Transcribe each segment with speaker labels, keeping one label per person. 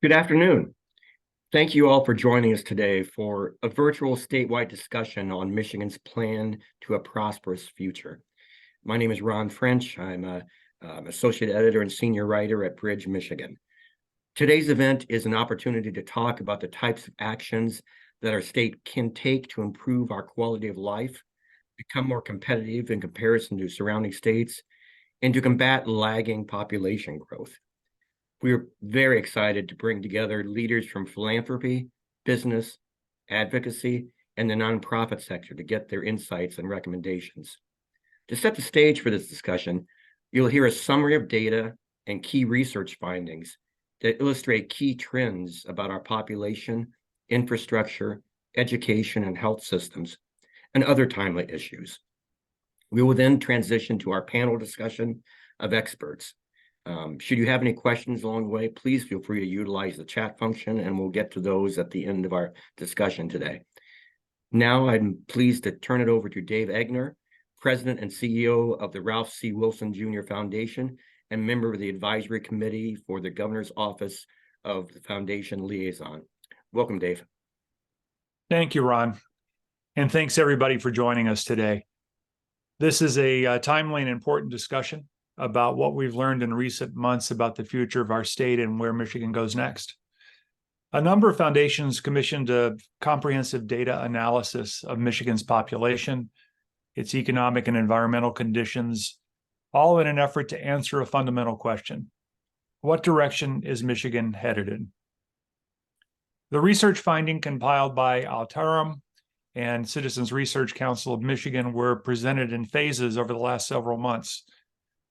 Speaker 1: Good afternoon. Thank you all for joining us today for a virtual statewide discussion on Michigan's plan to a prosperous future. My name is Ron French. I'm an associate editor and senior writer at Bridge, Michigan. Today's event is an opportunity to talk about the types of actions that our state can take to improve our quality of life, become more competitive in comparison to surrounding states, and to combat lagging population growth. We're very excited to bring together leaders from philanthropy, business, advocacy, and the nonprofit sector to get their insights and recommendations. To set the stage for this discussion, you'll hear a summary of data and key research findings that illustrate key trends about our population, infrastructure, education, and health systems, and other timely issues. We will then transition to our panel discussion of experts. Should you have any questions along the way, please feel free to utilize the chat function, and we'll get to those at the end of our discussion today. Now, I'm pleased to turn it over to Dave Egner, President and CEO of the Ralph C. Wilson Jr. Foundation and member of the Advisory Committee for the Governor's Office of the Foundation Liaison. Welcome, Dave.
Speaker 2: Thank you, Ron. And thanks, everybody, for joining us today. This is a timely and important discussion about what we've learned in recent months about the future of our state and where Michigan goes next. A number of foundations commissioned a comprehensive data analysis of Michigan's population, its economic and environmental conditions, all in an effort to answer a fundamental question: what direction is Michigan headed in? The research finding compiled by Altarum and Citizens Research Council of Michigan were presented in phases over the last several months.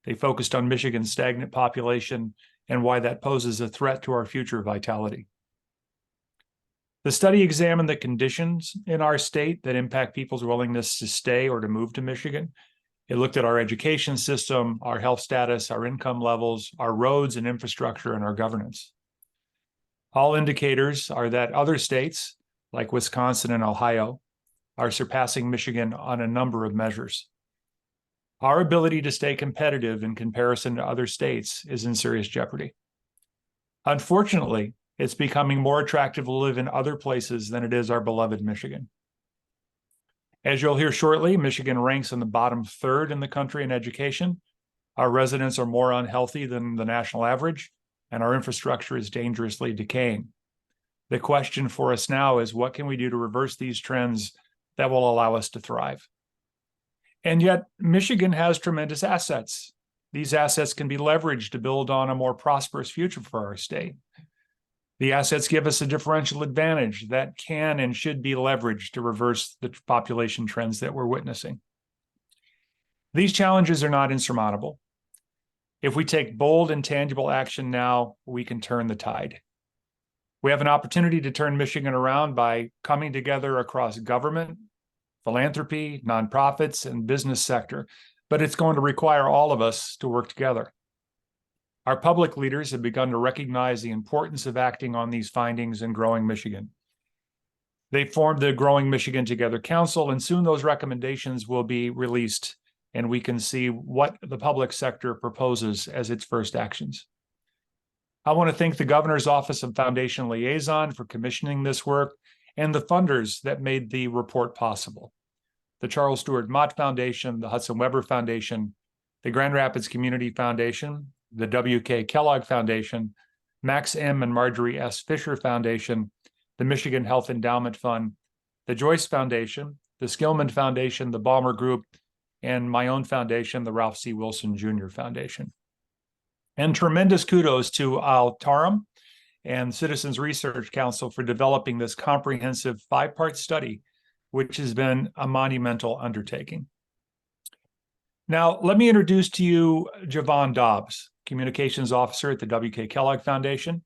Speaker 2: They focused on Michigan's stagnant population and why that poses a threat to our future vitality. The study examined the conditions in our state that impact people's willingness to stay or to move to Michigan. It looked at our education system, our health status, our income levels, our roads and infrastructure, and our governance. All indicators are that other states, like Wisconsin and Ohio, are surpassing Michigan on a number of measures. Our ability to stay competitive in comparison to other states is in serious jeopardy. Unfortunately, it's becoming more attractive to live in other places than it is our beloved Michigan. As you'll hear shortly, Michigan ranks in the bottom third in the country in education. Our residents are more unhealthy than the national average, and our infrastructure is dangerously decaying. The question for us now is, what can we do to reverse these trends that will allow us to thrive? And yet, Michigan has tremendous assets. These assets can be leveraged to build on a more prosperous future for our state. The assets give us a differential advantage that can and should be leveraged to reverse the population trends that we're witnessing. These challenges are not insurmountable. If we take bold and tangible action now, we can turn the tide. We have an opportunity to turn Michigan around by coming together across government, philanthropy, nonprofits, and business sector, but it's going to require all of us to work together. Our public leaders have begun to recognize the importance of acting on these findings in growing Michigan. They formed the Growing Michigan Together Council, and soon those recommendations will be released, and we can see what the public sector proposes as its first actions. I want to thank the Governor's Office of Foundation Liaison for commissioning this work, and the funders that made the report possible: the Charles Stewart Mott Foundation, the Hudson Weber Foundation, the Grand Rapids Community Foundation, the W.K. Kellogg Foundation, Max M. and Marjorie S. Fisher Foundation, the Michigan Health Endowment Fund, the Joyce Foundation, the Skillman Foundation, the Balmer Group, and my own foundation, the Ralph C. Wilson Jr. Foundation. And tremendous kudos to Altarum and Citizens Research Council for developing this comprehensive five-part study, which has been a monumental undertaking. Now, let me introduce to you Javon Dobbs, Communications Officer at the W.K. Kellogg Foundation.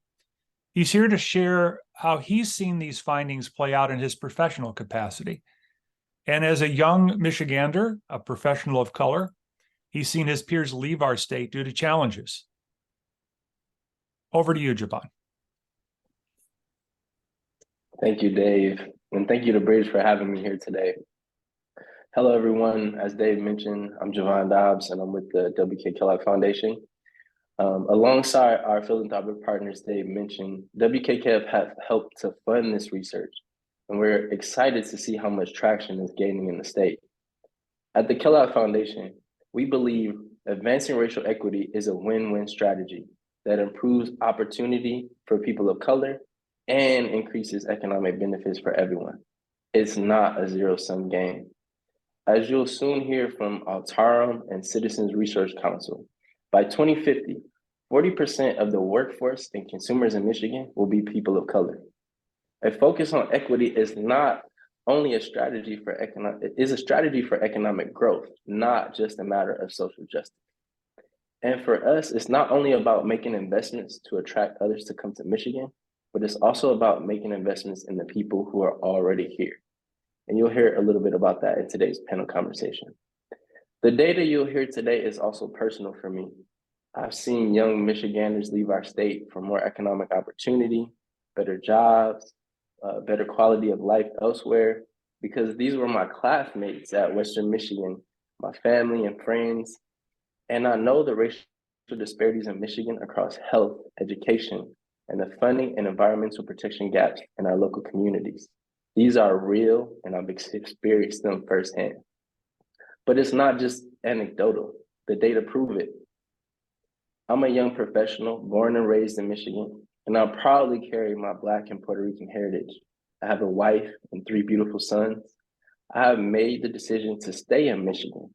Speaker 2: He's here to share how he's seen these findings play out in his professional capacity. And as a young Michigander, a professional of color, he's seen his peers leave our state due to challenges. Over to you, Javon.
Speaker 3: Thank you, Dave, and thank you to Bridge for having me here today. Hello, everyone. As Dave mentioned, I'm Javon Dobbs, and I'm with the W.K. Kellogg Foundation. Alongside our philanthropic partners Dave mentioned, WKKF have helped to fund this research, and we're excited to see how much traction is gaining in the state. At the Kellogg Foundation, we believe advancing racial equity is a win-win strategy that improves opportunity for people of color and increases economic benefits for everyone. It's not a zero-sum game. As you'll soon hear from Altarum and Citizens Research Council, by 2050, 40% of the workforce and consumers in Michigan will be people of color. A focus on equity is not only a strategy for economic growth, not just a matter of social justice. And for us, it's not only about making investments to attract others to come to Michigan, but it's also about making investments in the people who are already here. And you'll hear a little bit about that in today's panel conversation. The data you'll hear today is also personal for me. I've seen young Michiganders leave our state for more economic opportunity, better jobs, better quality of life elsewhere, because these were my classmates at Western Michigan, my family and friends. And I know the racial disparities in Michigan across health, education, and the funding and environmental protection gaps in our local communities. These are real, and I've experienced them firsthand. But it's not just anecdotal. The data prove it. I'm a young professional born and raised in Michigan, and I proudly carry my Black and Puerto Rican heritage. I have a wife and 3 beautiful sons. I have made the decision to stay in Michigan,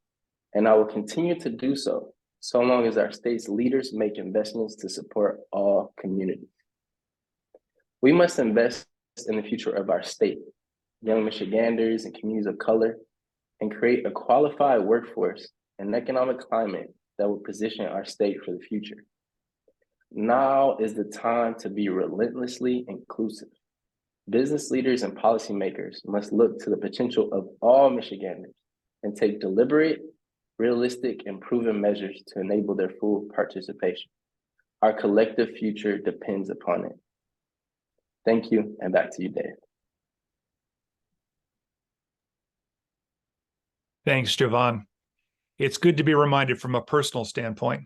Speaker 3: and I will continue to do so, so long as our state's leaders make investments to support all communities. We must invest in the future of our state, young Michiganders and communities of color, and create a qualified workforce and economic climate that will position our state for the future. Now is the time to be relentlessly inclusive. Business leaders and policymakers must look to the potential of all Michiganders and take deliberate, realistic, and proven measures to enable their full participation. Our collective future depends upon it. Thank you, and back to you, Dave.
Speaker 2: Thanks, Javon. It's good to be reminded from a personal standpoint.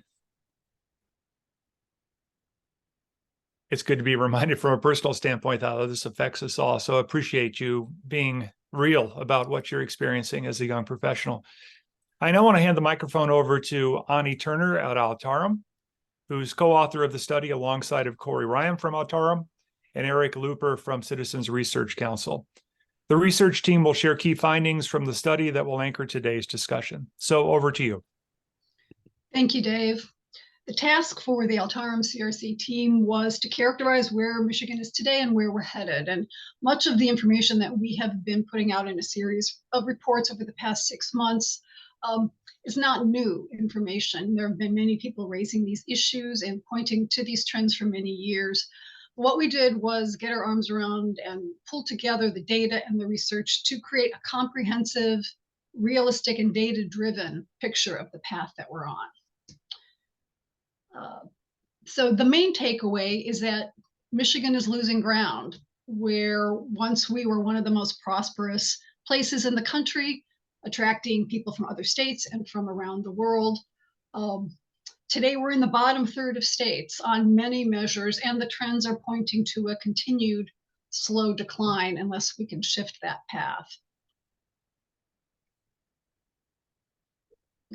Speaker 2: How this affects us all. So I appreciate you being real about what you're experiencing as a young professional. I now want to hand the microphone over to Ani Turner at Altarum, who's co-author of the study alongside of Corey Ryan from Altarum and Eric Looper from Citizens Research Council. The research team will share key findings from the study that will anchor today's discussion. So over to you.
Speaker 4: Thank you, Dave. The task for the Altarum CRC team was to characterize where Michigan is today and where we're headed. And much of the information that we have been putting out in a series of reports over the past 6 months is not new information. There have been many people raising these issues and pointing to these trends for many years. What we did was get our arms around and pull together the data and the research to create a comprehensive, realistic, and data-driven picture of the path that we're on. So the main takeaway is that Michigan is losing ground, where once we were one of the most prosperous places in the country, attracting people from other states and from around the world. Today, we're in the bottom third of states on many measures, and the trends are pointing to a continued slow decline unless we can shift that path.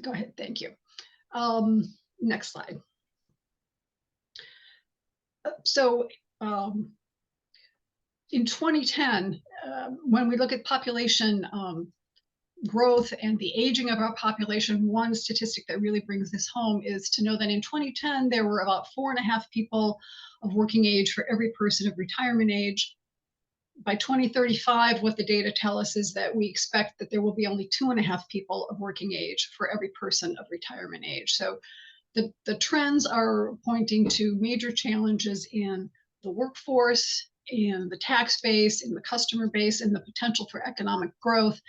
Speaker 4: Go ahead, thank you. Next slide. So in 2010, when we look at population growth and the aging of our population, one statistic that really brings this home is to know that in 2010, there were about 4.5 people of working age for every person of retirement age. By 2035, what the data tell us is that we expect that there will be only 2.5 people of working age for every person of retirement age. So the trends are pointing to major challenges in the workforce, in the tax base, in the customer base, and the potential for economic growth.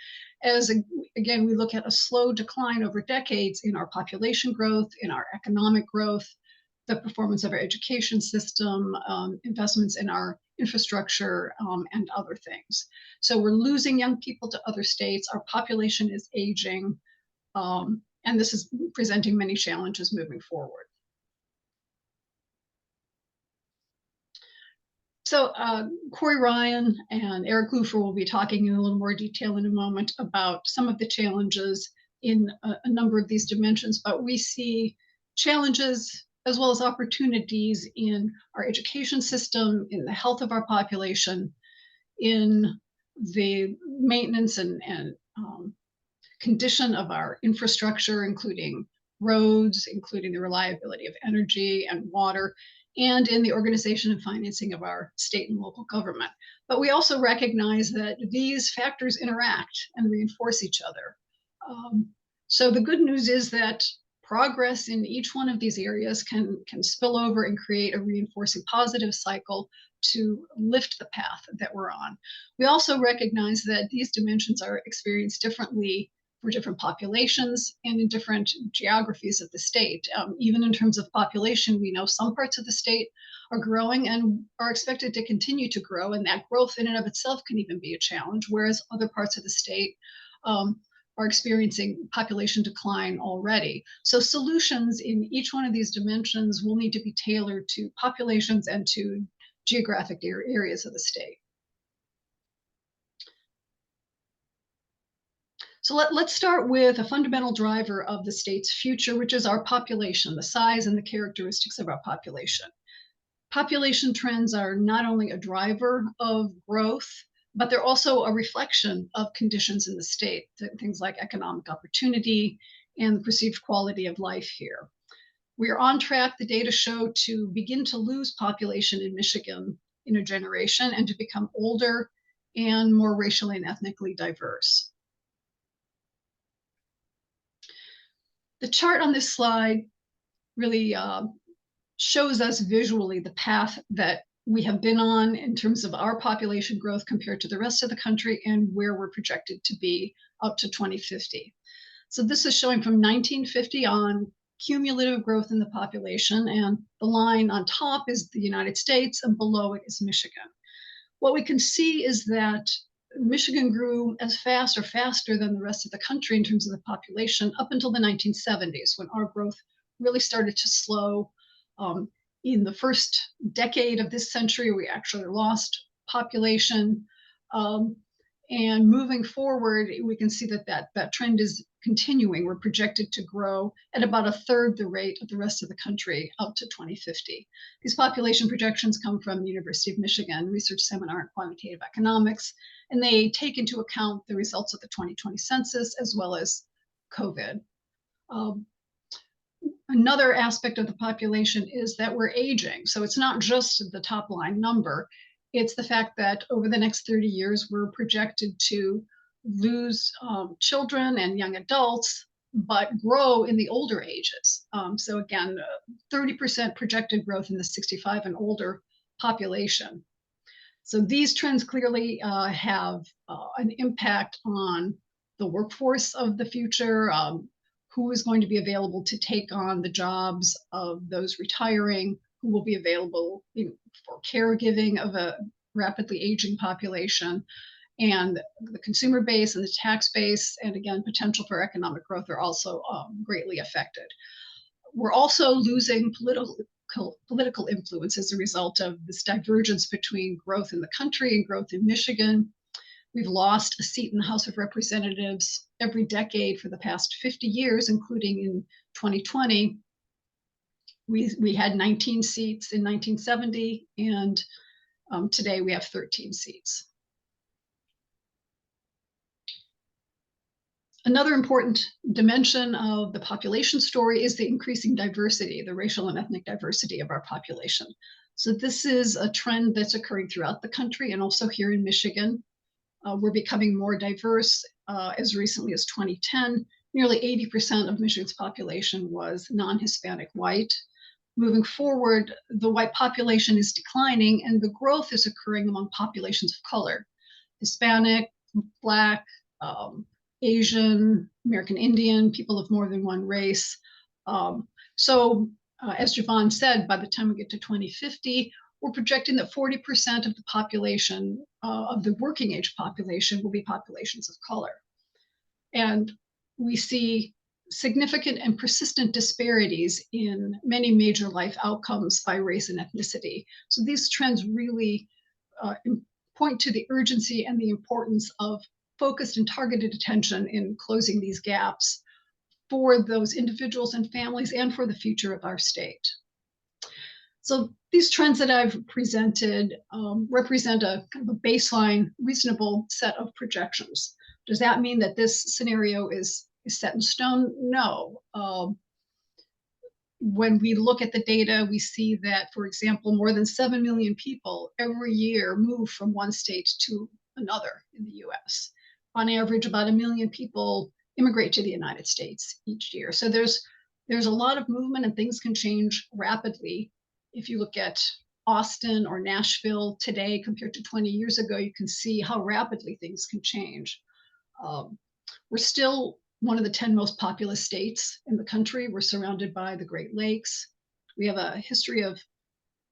Speaker 4: As again, we look at a slow decline over decades in our population growth, in our economic growth, the performance of our education system, investments in our infrastructure, and other things. So we're losing young people to other states. Our population is aging. And this is presenting many challenges moving forward. So Corey Ryan and Eric Lufer will be talking in a little more detail in a moment about some of the challenges in a number of these dimensions, but we see challenges as well as opportunities in our education system, in the health of our population, in the maintenance and condition of our infrastructure, including roads, including the reliability of energy and water, and in the organization and financing of our state and local government. But we also recognize that these factors interact and reinforce each other. So the good news is that progress in each one of these areas can spill over and create a reinforcing positive cycle to lift the path that we're on. We also recognize that these dimensions are experienced differently for different populations and in different geographies of the state. Even in terms of population, we know some parts of the state are growing and are expected to continue to grow, and that growth in and of itself can even be a challenge, whereas other parts of the state are experiencing population decline already. So solutions in each one of these dimensions will need to be tailored to populations and to geographic areas of the state. So let's start with a fundamental driver of the state's future, which is our population, the size and the characteristics of our population. Population trends are not only a driver of growth, but they're also a reflection of conditions in the state, things like economic opportunity and the perceived quality of life here. We are on track, the data show, to begin to lose population in Michigan in a generation and to become older and more racially and ethnically diverse. The chart on this slide really shows us visually the path that we have been on in terms of our population growth compared to the rest of the country and where we're projected to be up to 2050. So this is showing from 1950 on cumulative growth in the population, and the line on top is the United States and below it is Michigan. What we can see is that Michigan grew as fast or faster than the rest of the country in terms of the population up until the 1970s, when our growth really started to slow. In the first decade of this century, we actually lost population. And moving forward, we can see that trend is continuing. We're projected to grow at about a third the rate of the rest of the country up to 2050. These population projections come from the University of Michigan Research Seminar in Quantitative Economics, and they take into account the results of the 2020 census as well as COVID. Another aspect of the population is that we're aging. So it's not just the top line number. It's the fact that over the next 30 years, we're projected to lose children and young adults, but grow in the older ages. So again, 30% projected growth in the 65 and older population. So these trends clearly have an impact on the workforce of the future, who is going to be available to take on the jobs of those retiring, who will be available for caregiving of a rapidly aging population, and the consumer base and the tax base, and again, potential for economic growth are also greatly affected. We're also losing political influence as a result of this divergence between growth in the country and growth in Michigan. We've lost a seat in the House of Representatives every decade for the past 50 years, including in 2020. We had 19 seats in 1970, and today we have 13 seats. Another important dimension of the population story is the increasing diversity, the racial and ethnic diversity of our population. So this is a trend that's occurring throughout the country and also here in Michigan. We're becoming more diverse. As recently as 2010, nearly 80% of Michigan's population was non-Hispanic white. Moving forward, the white population is declining and the growth is occurring among populations of color: Hispanic, Black, Asian, American Indian, people of more than one race. As Javon said, by the time we get to 2050, we're projecting that 40% of the population, of the working age population, will be populations of color. And we see significant and persistent disparities in many major life outcomes by race and ethnicity. So these trends really point to the urgency and the importance of focused and targeted attention in closing these gaps for those individuals and families and for the future of our state. So these trends that I've presented represent a kind of a baseline, reasonable set of projections. Does that mean that this scenario is set in stone? No. When we look at the data, we see that, for example, more than 7 million people every year move from one state to another in the US. On average, about 1 million people immigrate to the United States each year. So there's a lot of movement and things can change rapidly. If you look at Austin or Nashville today compared to 20 years ago, you can see how rapidly things can change. We're still one of the 10 most populous states in the country. We're surrounded by the Great Lakes. We have a history of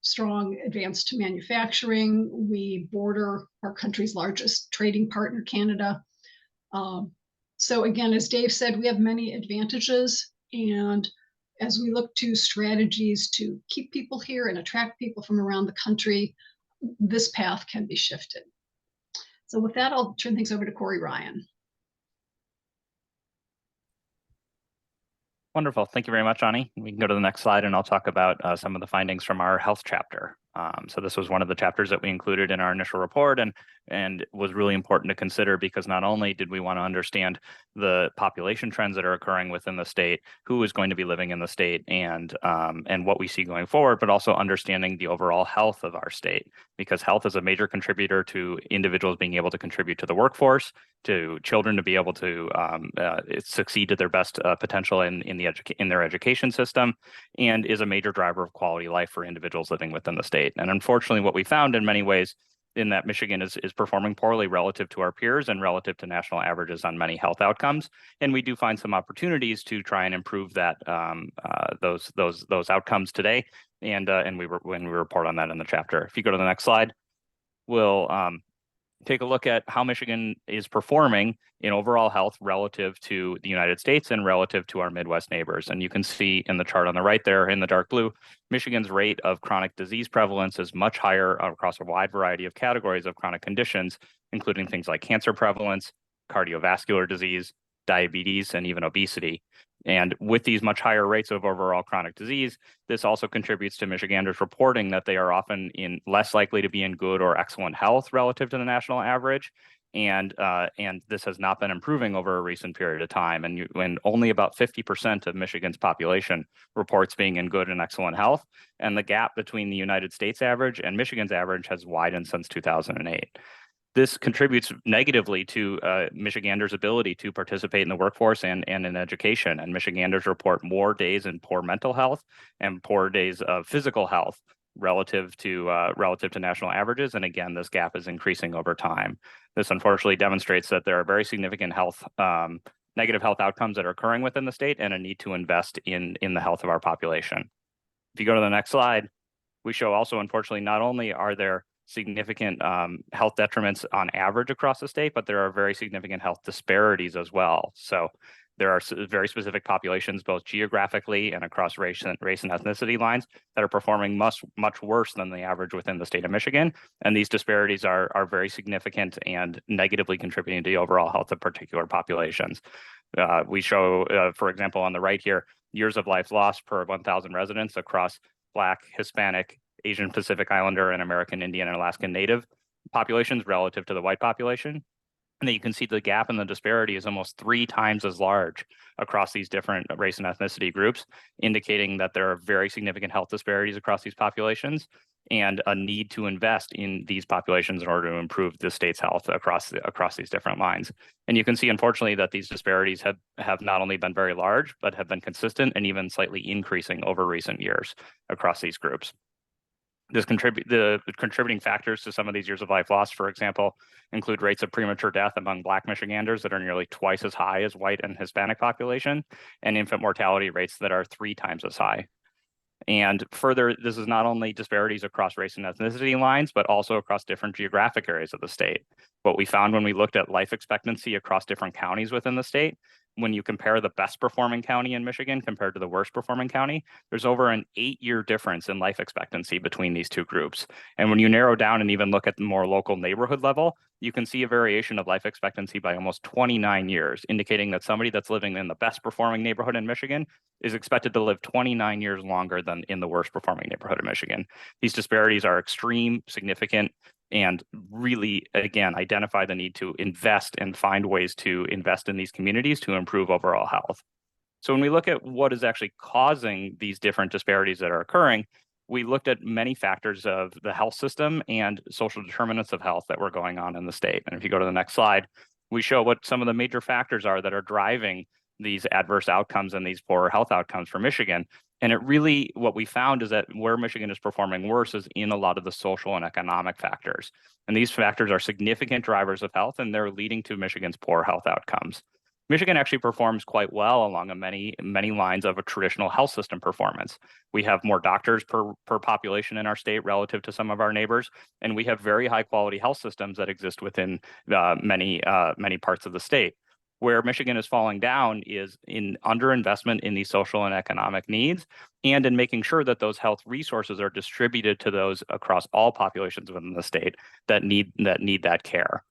Speaker 4: strong advanced manufacturing. We border our country's largest trading partner, Canada. So again, as Dave said, we have many advantages. And as we look to strategies to keep people here and attract people from around the country, this path can be shifted. So with that, I'll turn things over to Corey Ryan.
Speaker 5: Wonderful. Thank you very much, Ani. We can go to the next slide and I'll talk about some of the findings from our health chapter. So this was one of the chapters that we included in our initial report and was really important to consider because not only did we want to understand the population trends that are occurring within the state, who is going to be living in the state and what we see going forward, but also understanding the overall health of our state, because health is a major contributor to individuals being able to contribute to the workforce, to children to be able to succeed to their best potential in their education system, and is a major driver of quality life for individuals living within the state. And unfortunately, what we found in many ways in that Michigan is performing poorly relative to our peers and relative to national averages on many health outcomes. And we do find some opportunities to try and improve that those outcomes today. And when we report on that in the chapter. If you go to the next slide, we'll take a look at how Michigan is performing in overall health relative to the United States and relative to our Midwest neighbors. And you can see in the chart on the right there in the dark blue, Michigan's rate of chronic disease prevalence is much higher across a wide variety of categories of chronic conditions, including things like cancer prevalence, cardiovascular disease, diabetes, and even obesity. And with these much higher rates of overall chronic disease, this also contributes to Michiganders reporting that they are often less likely to be in good or excellent health relative to the national average. And this has not been improving over a recent period of time. And when only about 50% of Michigan's population reports being in good and excellent health, and the gap between the United States average and Michigan's average has widened since 2008. This contributes negatively to Michiganders' ability to participate in the workforce and in education. And Michiganders report more days in poor mental health and poor days of physical health relative to national averages. And again, this gap is increasing over time. This unfortunately demonstrates that there are very significant negative health outcomes that are occurring within the state and a need to invest in the health of our population. If you go to the next slide, we show also, unfortunately, not only are there significant health detriments on average across the state, but there are very significant health disparities as well. So there are very specific populations, both geographically and across race and ethnicity lines, that are performing much worse than the average within the state of Michigan. And these disparities are very significant and negatively contributing to the overall health of particular populations. We show, for example, on the right here, years of life lost per 1,000 residents across Black, Hispanic, Asian Pacific Islander, and American Indian and Alaskan Native populations relative to the white population. And then you can see the gap in the disparity is almost 3 times as large across these different race and ethnicity groups, indicating that there are very significant health disparities across these populations and a need to invest in these populations in order to improve the state's health across these different lines. And you can see, unfortunately, that these disparities have not only been very large, but have been consistent and even slightly increasing over recent years across these groups. The contributing factors to some of these years of life lost, for example, include rates of premature death among Black Michiganders that are nearly twice as high as white and Hispanic population, and infant mortality rates that are 3 times as high. And further, this is not only disparities across race and ethnicity lines, but also across different geographic areas of the state. What we found when we looked at life expectancy across different counties within the state when you compare the best performing county in Michigan compared to the worst performing county, there's over an 8-year difference in life expectancy between these two groups. And when you narrow down and even look at the more local neighborhood level, you can see a variation of life expectancy by almost 29 years, indicating that somebody that's living in the best performing neighborhood in Michigan is expected to live 29 years longer than in the worst performing neighborhood in Michigan. These disparities are extreme, significant, and really, again, identify the need to invest and find ways to invest in these communities to improve overall health. So when we look at what is actually causing these different disparities that are occurring, we looked at many factors of the health system and social determinants of health that were going on in the state. And if you go to the next slide, we show what some of the major factors are that are driving these adverse outcomes and these poor health outcomes for Michigan. And it really, what we found is that where Michigan is performing worse is in a lot of the social and economic factors. And these factors are significant drivers of health, and they're leading to Michigan's poor health outcomes. Michigan actually performs quite well along many lines of a traditional health system performance. We have more doctors per population in our state relative to some of our neighbors, and we have very high quality health systems that exist within many parts of the state. Where Michigan is falling down is in underinvestment in these social and economic needs, and in making sure that those health resources are distributed to those across all populations within the state that need that care.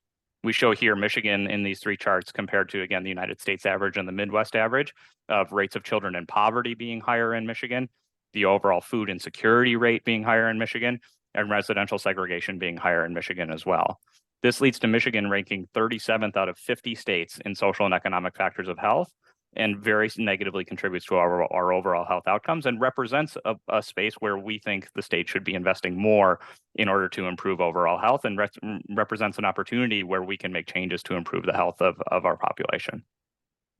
Speaker 5: We show here Michigan in these three charts compared to, again, the United States average and the Midwest average of rates of children in poverty being higher in Michigan, the overall food insecurity rate being higher in Michigan, and residential segregation being higher in Michigan as well. This leads to Michigan ranking 37th out of 50 states in social and economic factors of health, and very negatively contributes to our overall health outcomes, and represents a space where we think the state should be investing more in order to improve overall health, and represents an opportunity where we can make changes to improve the health of our population.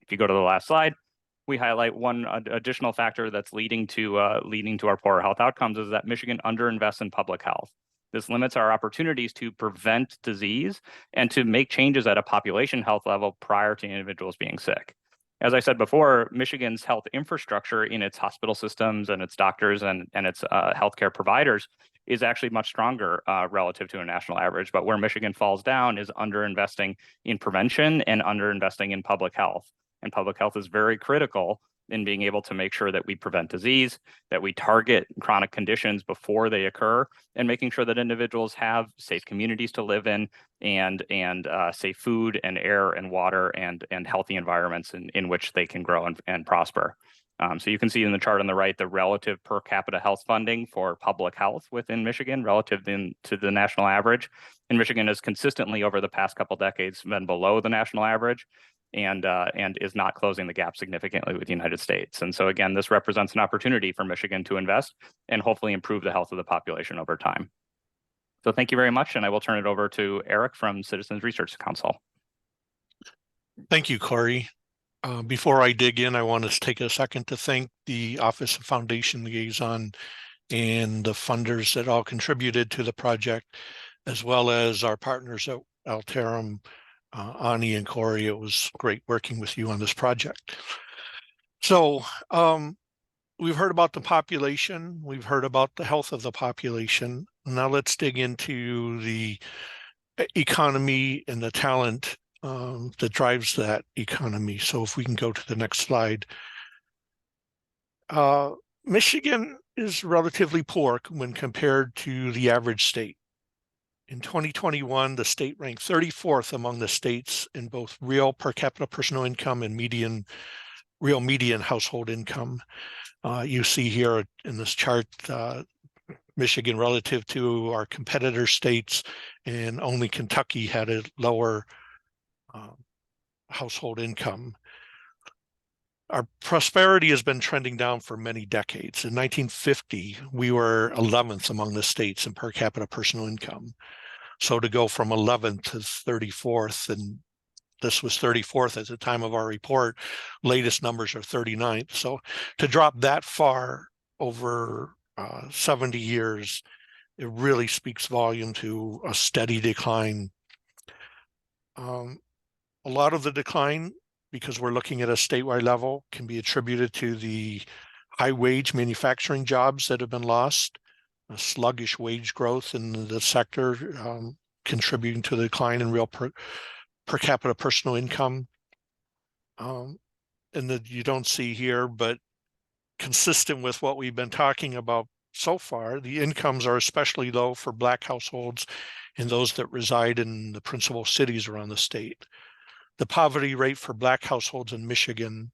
Speaker 5: If you go to the last slide, we highlight one additional factor that's leading to our poor health outcomes is that Michigan underinvests in public health. This limits our opportunities to prevent disease and to make changes at a population health level prior to individuals being sick. As I said before, Michigan's health infrastructure in its hospital systems and its doctors and its healthcare providers is actually much stronger relative to a national average. But where Michigan falls down is underinvesting in prevention and underinvesting in public health. And public health is very critical in being able to make sure that we prevent disease, that we target chronic conditions before they occur, and making sure that individuals have safe communities to live in, and safe food and air and water and healthy environments in which they can grow and prosper. So you can see in the chart on the right the relative per capita health funding for public health within Michigan relative to the national average. And Michigan has consistently over the past couple decades been below the national average, and is not closing the gap significantly with the United States. And so again, this represents an opportunity for Michigan to invest and hopefully improve the health of the population over time. So thank you very much, and I will turn it over to Eric from Citizens Research Council.
Speaker 6: Thank you, Corey. Before I dig in, I want to take a second to thank the Office of Foundation Liaison and the funders that all contributed to the project, as well as our partners at Altarum, Ani and Corey. It was great working with you on this project. So we've heard about the population. We've heard about the health of the population. Now let's dig into the economy and the talent that drives that economy. So if we can go to the next slide. Michigan is relatively poor when compared to the average state. In 2021, the state ranked 34th among the states in both real per capita personal income and real median household income. You see here in this chart, Michigan relative to our competitor states, and only Kentucky had a lower household income. Our prosperity has been trending down for many decades. In 1950, we were 11th among the states in per capita personal income. So to go from 11th to 34th, and this was 34th at the time of our report, latest numbers are 39th. So to drop that far over 70 years, it really speaks volume to a steady decline. A lot of the decline, because we're looking at a statewide level, can be attributed to the high wage manufacturing jobs that have been lost, a sluggish wage growth in the sector, contributing to the decline in real per capita personal income. and that you don't see here, but consistent with what we've been talking about so far, the incomes are especially low for Black households and those that reside in the principal cities around the state. The poverty rate for Black households in Michigan,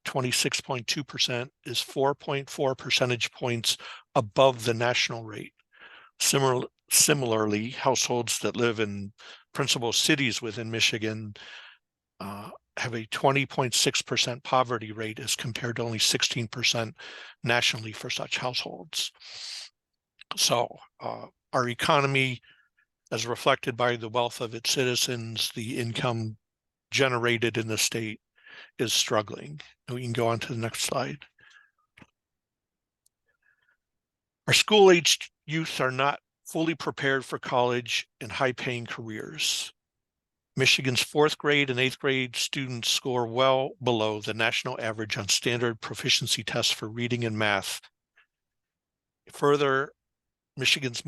Speaker 6: 26.2%, is 4.4 percentage points above the national rate. Similarly, households that live in principal cities within Michigan have a 20.6% poverty rate as compared to only 16% nationally for such households. So our economy, as reflected by the wealth of its citizens, the income generated in the state, is struggling. And we can go on to the next slide. Our school-aged youth are not fully prepared for college and high-paying careers. Michigan's 4th grade and 8th grade students score well below the national average on standard proficiency tests for reading and math. Further, Michigan's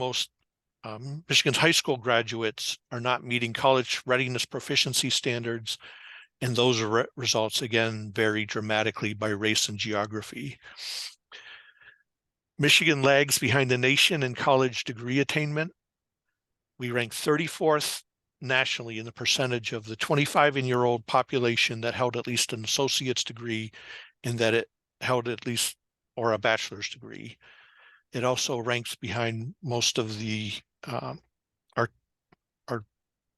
Speaker 6: high school graduates are not meeting college readiness proficiency standards, and those results again vary dramatically by race and geography. Michigan lags behind the nation in college degree attainment. We rank 34th nationally in the percentage of the 25-year-old population that held at least an associate's degree and that it held at least or a bachelor's degree. It also ranks behind most of the our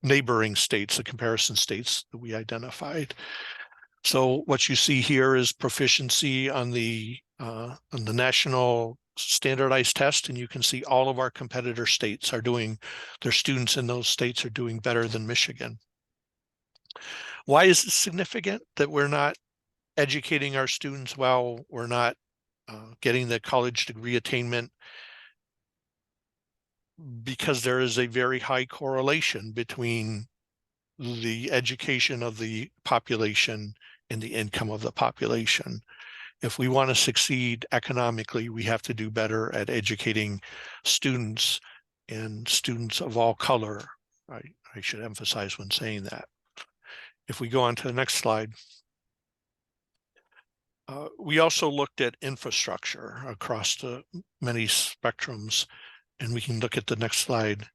Speaker 6: neighboring states, the comparison states that we identified. So what you see here is proficiency on the national standardized test, and you can see all of our competitor states are doing, their students in those states are doing better than Michigan. Why is it significant that we're not educating our students well, we're not getting the college degree attainment? Because there is a very high correlation between the education of the population and the income of the population. If we want to succeed economically, we have to do better at educating students, and students of all color. I should emphasize when saying that. If we go on to the next slide. We also looked at infrastructure across the many spectrums, and we can look at the next slide.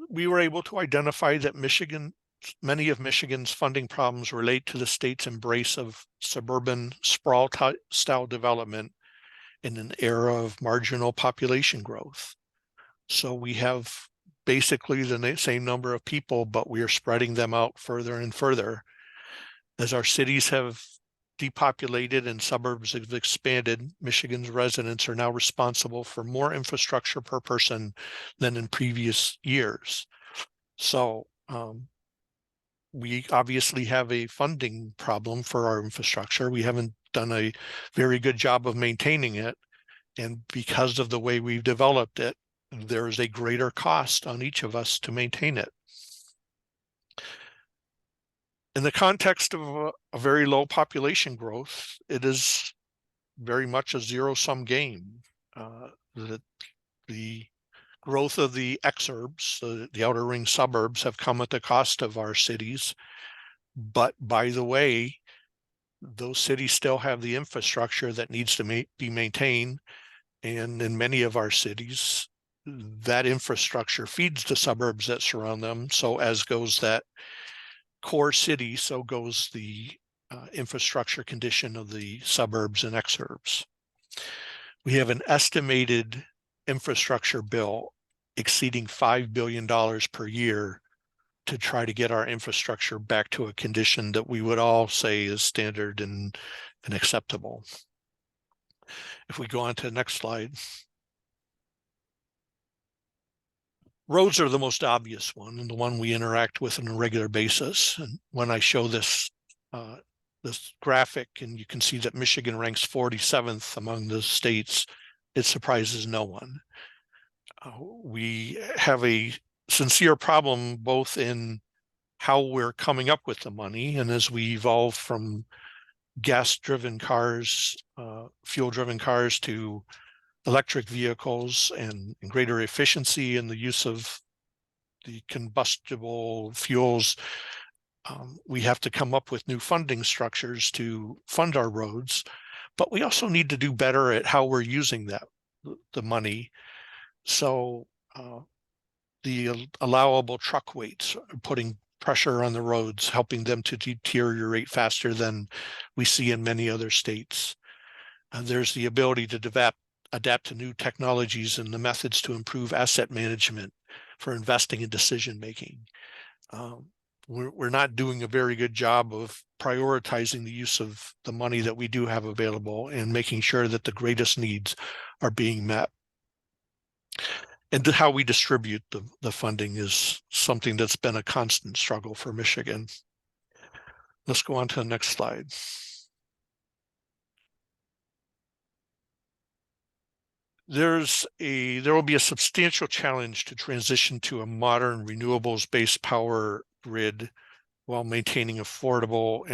Speaker 6: We were able to identify that many of Michigan's funding problems relate to the state's embrace of suburban sprawl-style development in an era of marginal population growth. So we have basically the same number of people, but we are spreading them out further and further. As our cities have depopulated and suburbs have expanded, Michigan's residents are now responsible for more infrastructure per person than in previous years. So we obviously have a funding problem for our infrastructure. We haven't done a very good job of maintaining it. And because of the way we've developed it, there is a greater cost on each of us to maintain it. In the context of a very low population growth, it is very much a zero-sum game. The growth of the exurbs, the outer ring suburbs, have come at the cost of our cities. But by the way, those cities still have the infrastructure that needs to be maintained. And in many of our cities, that infrastructure feeds the suburbs that surround them. So as goes that core city, so goes the infrastructure condition of the suburbs and exurbs. We have an estimated infrastructure bill exceeding $5 billion per year to try to get our infrastructure back to a condition that we would all say is standard and acceptable. If we go on to the next slide. Roads are the most obvious one, and the one we interact with on a regular basis. And when I show this graphic, and you can see that Michigan ranks 47th among the states, it surprises no one. We have a sincere problem both in how we're coming up with the money, and as we evolve from gas-driven cars, fuel-driven cars, to electric vehicles and greater efficiency in the use of the combustible fuels, We have to come up with new funding structures to fund our roads, but we also need to do better at how we're using the money. So the allowable truck weights, putting pressure on the roads, helping them to deteriorate faster than we see in many other states. There's the ability to adapt to new technologies and the methods to improve asset management for investing and decision making. We're not doing a very good job of prioritizing the use of the money that we do have available and making sure that the greatest needs are being met. And how we distribute the funding is something that's been a constant struggle for Michigan. Let's go on to the next slide. There will be a substantial challenge to transition to a modern renewables-based power grid while maintaining affordability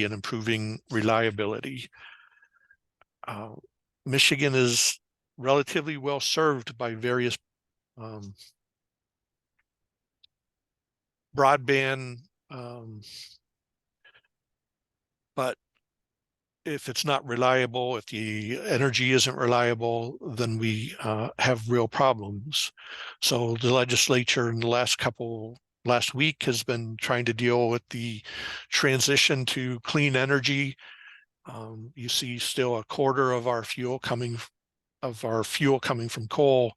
Speaker 6: and improving reliability. Michigan is relatively well served by various broadband, but if it's not reliable, if the energy isn't reliable, then we have real problems. So the legislature in the last week has been trying to deal with the transition to clean energy. You see still a quarter of our fuel coming from coal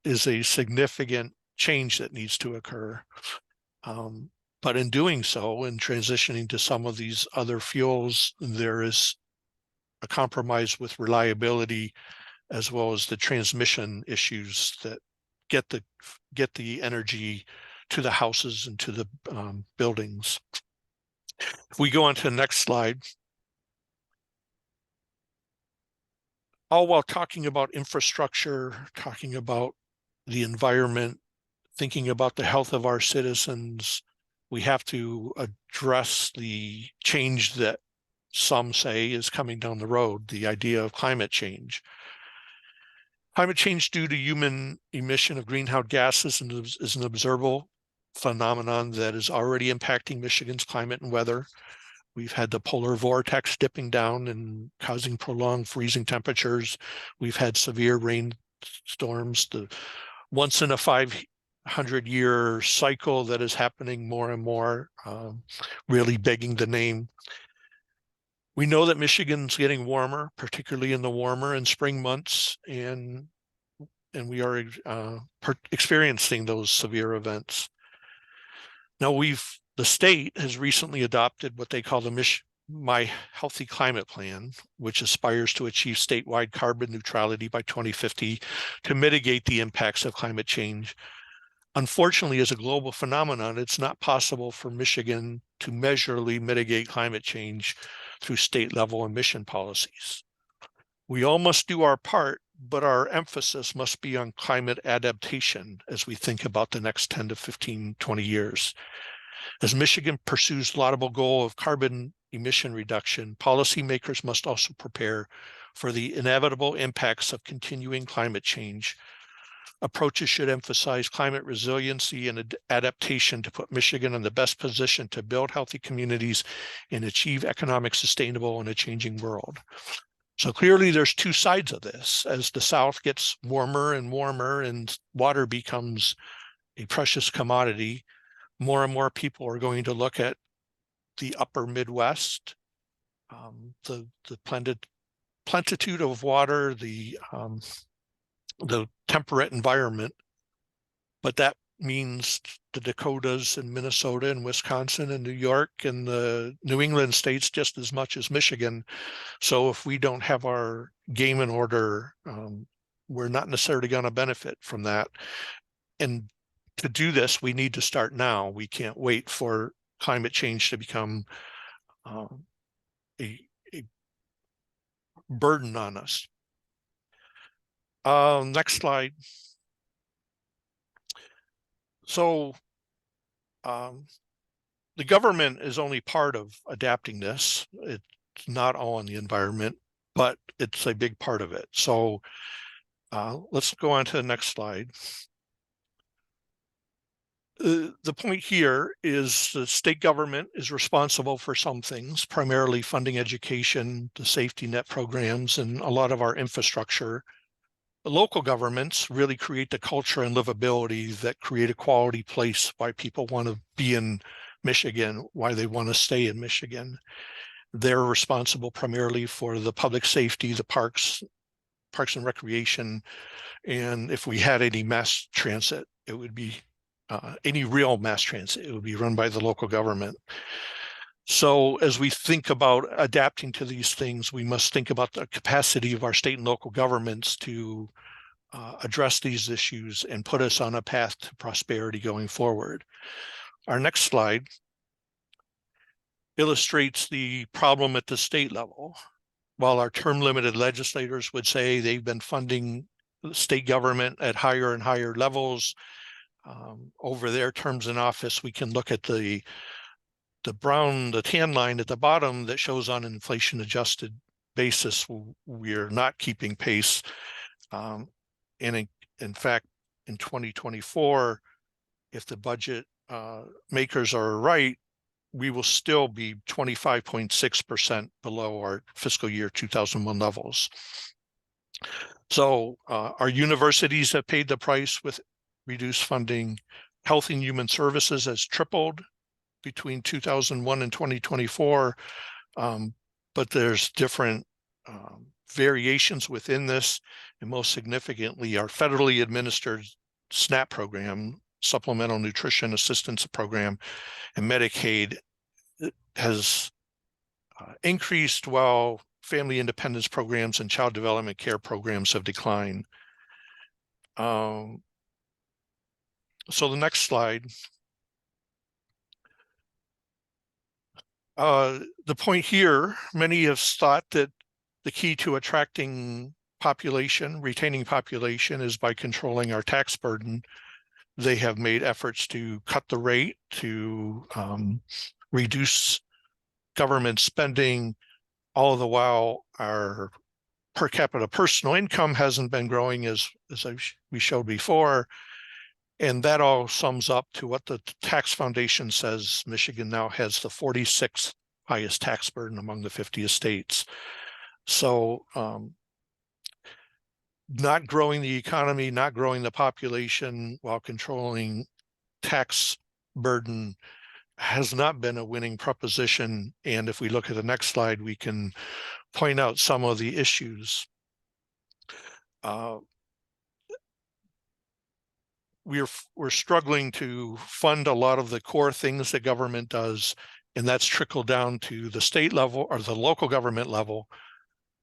Speaker 6: is a significant change that needs to occur. But in doing so, in transitioning to some of these other fuels, there is a compromise with reliability as well as the transmission issues that get the energy to the houses and to the buildings. If we go on to the next slide. All while talking about infrastructure, talking about the environment, thinking about the health of our citizens, we have to address the change that some say is coming down the road, the idea of climate change. Climate change due to human emission of greenhouse gases is an observable phenomenon that is already impacting Michigan's climate and weather. We've had the polar vortex dipping down and causing prolonged freezing temperatures. We've had severe rainstorms, the once in a 500-year cycle that is happening more and more, really begging the name. We know that Michigan's getting warmer, particularly in the warmer and spring months, and we are experiencing those severe events. Now the state has recently adopted what they call the My Healthy Climate Plan, which aspires to achieve statewide carbon neutrality by 2050 to mitigate the impacts of climate change. Unfortunately, as a global phenomenon, it's not possible for Michigan to measurably mitigate climate change through state-level emission policies. We all must do our part, but our emphasis must be on climate adaptation as we think about the next 10 to 15, 20 years. As Michigan pursues the laudable goal of carbon emission reduction, policymakers must also prepare for the inevitable impacts of continuing climate change. Approaches should emphasize climate resiliency and adaptation to put Michigan in the best position to build healthy communities and achieve economic sustainable in a changing world. So clearly there's two sides of this. As the South gets warmer and warmer and water becomes a precious commodity, more and more people are going to look at the upper Midwest, the plenitude of water, the temperate environment, but that means the Dakotas and Minnesota and Wisconsin and New York and the New England states just as much as Michigan. So if we don't have our game in order, we're not necessarily going to benefit from that. And to do this, we need to start now. We can't wait for climate change to become a burden on us. Next slide. So the government is only part of adapting this. It's not all in the environment, but it's a big part of it. So let's go on to the next slide. The point here is the state government is responsible for some things, primarily funding education, the safety net programs, and a lot of our infrastructure. The local governments really create the culture and livability that create a quality place why people want to be in Michigan, why they want to stay in Michigan. They're responsible primarily for the public safety, the parks and recreation, and if we had any mass transit, it would be any real mass transit, it would be run by the local government. So as we think about adapting to these things, we must think about the capacity of our state and local governments to address these issues and put us on a path to prosperity going forward. Our next slide illustrates the problem at the state level. While our term limited legislators would say they've been funding the state government at higher and higher levels, over their terms in office, we can look at the tan line at the bottom that shows on an inflation adjusted basis, we're not keeping pace. And in fact, in 2024, if the budget makers are right, we will still be 25.6% below our fiscal year 2001 levels. So our universities have paid the price with reduced funding. Health and Human Services has tripled between 2001 and 2024, but there's different variations within this, and most significantly, our federally administered SNAP program, Supplemental Nutrition Assistance Program, and Medicaid has increased while family independence programs and child development care programs have declined. So the next slide. The point here, many have thought that the key to attracting population, retaining population, is by controlling our tax burden. They have made efforts to cut the rate, to reduce government spending, all the while our per capita personal income hasn't been growing as we showed before. And that all sums up to what the Tax Foundation says. Michigan now has the 46th highest tax burden among the 50 states. So not growing the economy, not growing the population while controlling tax burden has not been a winning proposition. And if we look at the next slide, we can point out some of the issues. We're struggling to fund a lot of the core things that government does, and that's trickled down to the state level or the local government level.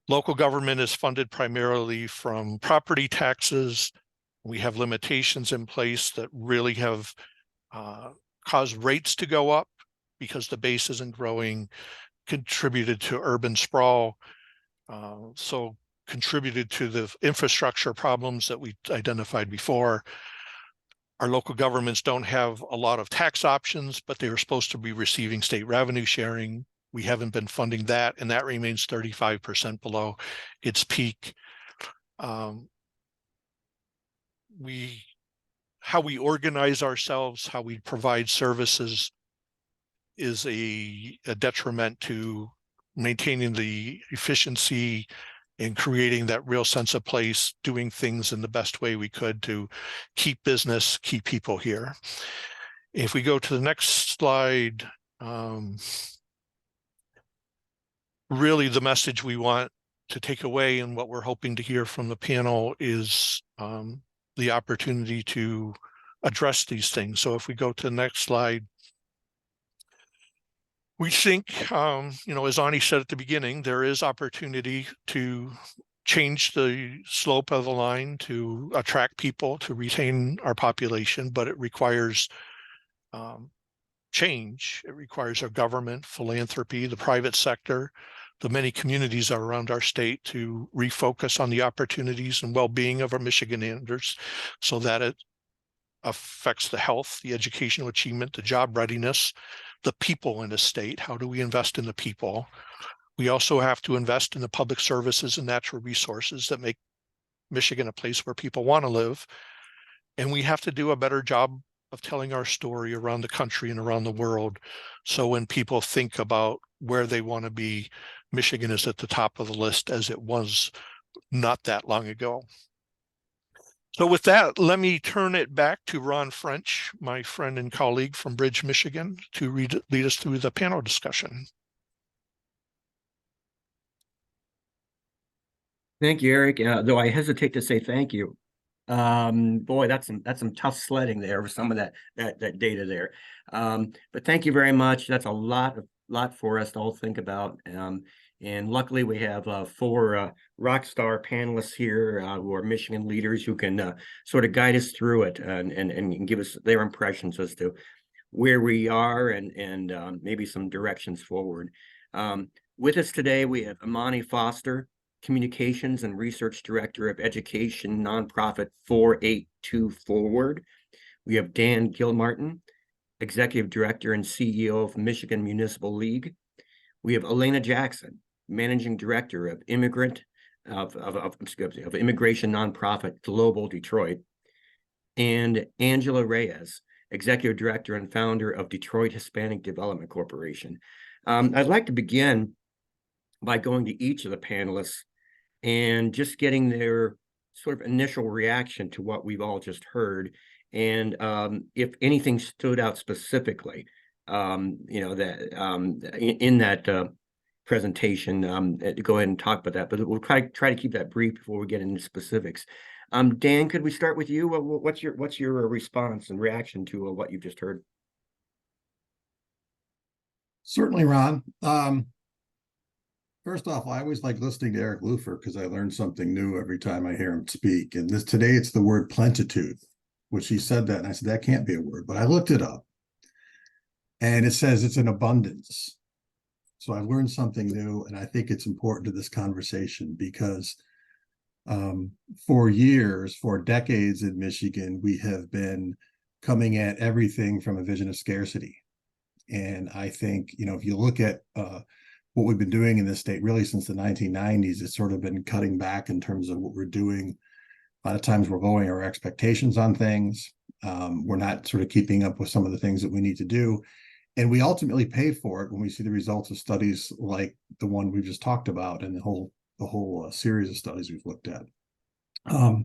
Speaker 6: Local government is funded primarily from property taxes. We have limitations in place that really have caused rates to go up because the base isn't growing, contributed to urban sprawl, so contributed to the infrastructure problems that we identified before. Our local governments don't have a lot of tax options, but they are supposed to be receiving state revenue sharing. We haven't been funding that, and that remains 35% below its peak. How we organize ourselves, how we provide services is a detriment to maintaining the efficiency and creating that real sense of place, doing things in the best way we could to keep business, keep people here. If we go to the next slide, really the message we want to take away and what we're hoping to hear from the panel is the opportunity to address these things. So if we go to the next slide, we think, as Ani said at the beginning, there is opportunity to change the slope of the line, to attract people, to retain our population, but it requires change. It requires our government, philanthropy, the private sector, the many communities around our state to refocus on the opportunities and well-being of our Michiganders so that it affects the health, the educational achievement, the job readiness, the people in the state. How do we invest in the people? We also have to invest in the public services and natural resources that make Michigan a place where people want to live. And we have to do a better job of telling our story around the country and around the world. So when people think about where they want to be, Michigan is at the top of the list, as it was not that long ago. So with that, let me turn it back to Ron French, my friend and colleague from Bridge, Michigan, to lead us through the panel discussion.
Speaker 1: Thank you, Eric. Though I hesitate to say thank you. Boy, that's some tough sledding there with some of that data there. But thank you very much. That's a lot for us to all think about. And luckily we have 4 rock star panelists here who are Michigan leaders who can sort of guide us through it and give us their impressions as to where we are and maybe some directions forward. With us today, we have Imani Foster, Communications and Research Director of Education Nonprofit 482 Forward. We have Dan Gilmartin, Executive Director and CEO of Michigan Municipal League. We have Alaina Jackson, Managing Director of Immigration Nonprofit Global Detroit, and Angela Reyes, Executive Director and Founder of Detroit Hispanic Development Corporation. I'd like to begin by going to each of the panelists and just getting their sort of initial reaction to what we've all just heard. And if anything stood out specifically, in that presentation, go ahead and talk about that. But we'll try to keep that brief before we get into specifics. Dan, could we start with you? What's your response and reaction to what you've just heard?
Speaker 7: Certainly, Ron. First off, I always like listening to Eric Lufer because I learn something new every time I hear him speak. And today it's the word plentitude, which he said that, and I said, that can't be a word, but I looked it up. And it says it's an abundance. So I've learned something new, and I think it's important to this conversation because for years, for decades in Michigan, we have been coming at everything from a vision of scarcity. And I think, if you look at what we've been doing in this state really since the 1990s, it's sort of been cutting back in terms of what we're doing. A lot of times we're lowering our expectations on things. We're not sort of keeping up with some of the things that we need to do. And we ultimately pay for it when we see the results of studies like the one we've just talked about and the whole series of studies we've looked at. I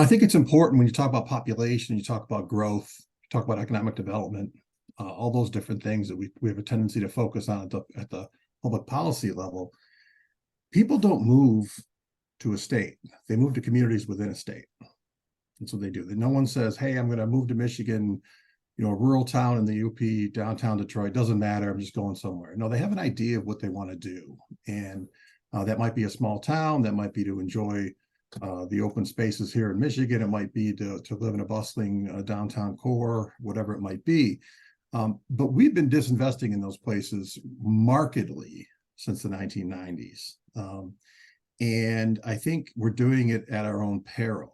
Speaker 7: think it's important when you talk about population, you talk about growth, you talk about economic development, all those different things that we have a tendency to focus on at the public policy level. People don't move to a state. They move to communities within a state. That's what they do. No one says, hey, I'm going to move to Michigan, a rural town in the UP, downtown Detroit, doesn't matter, I'm just going somewhere. No, they have an idea of what they want to do. And that might be a small town, that might be to enjoy the open spaces here in Michigan, it might be to live in a bustling downtown core, whatever it might be. But we've been disinvesting in those places markedly since the 1990s. And I think we're doing it at our own peril.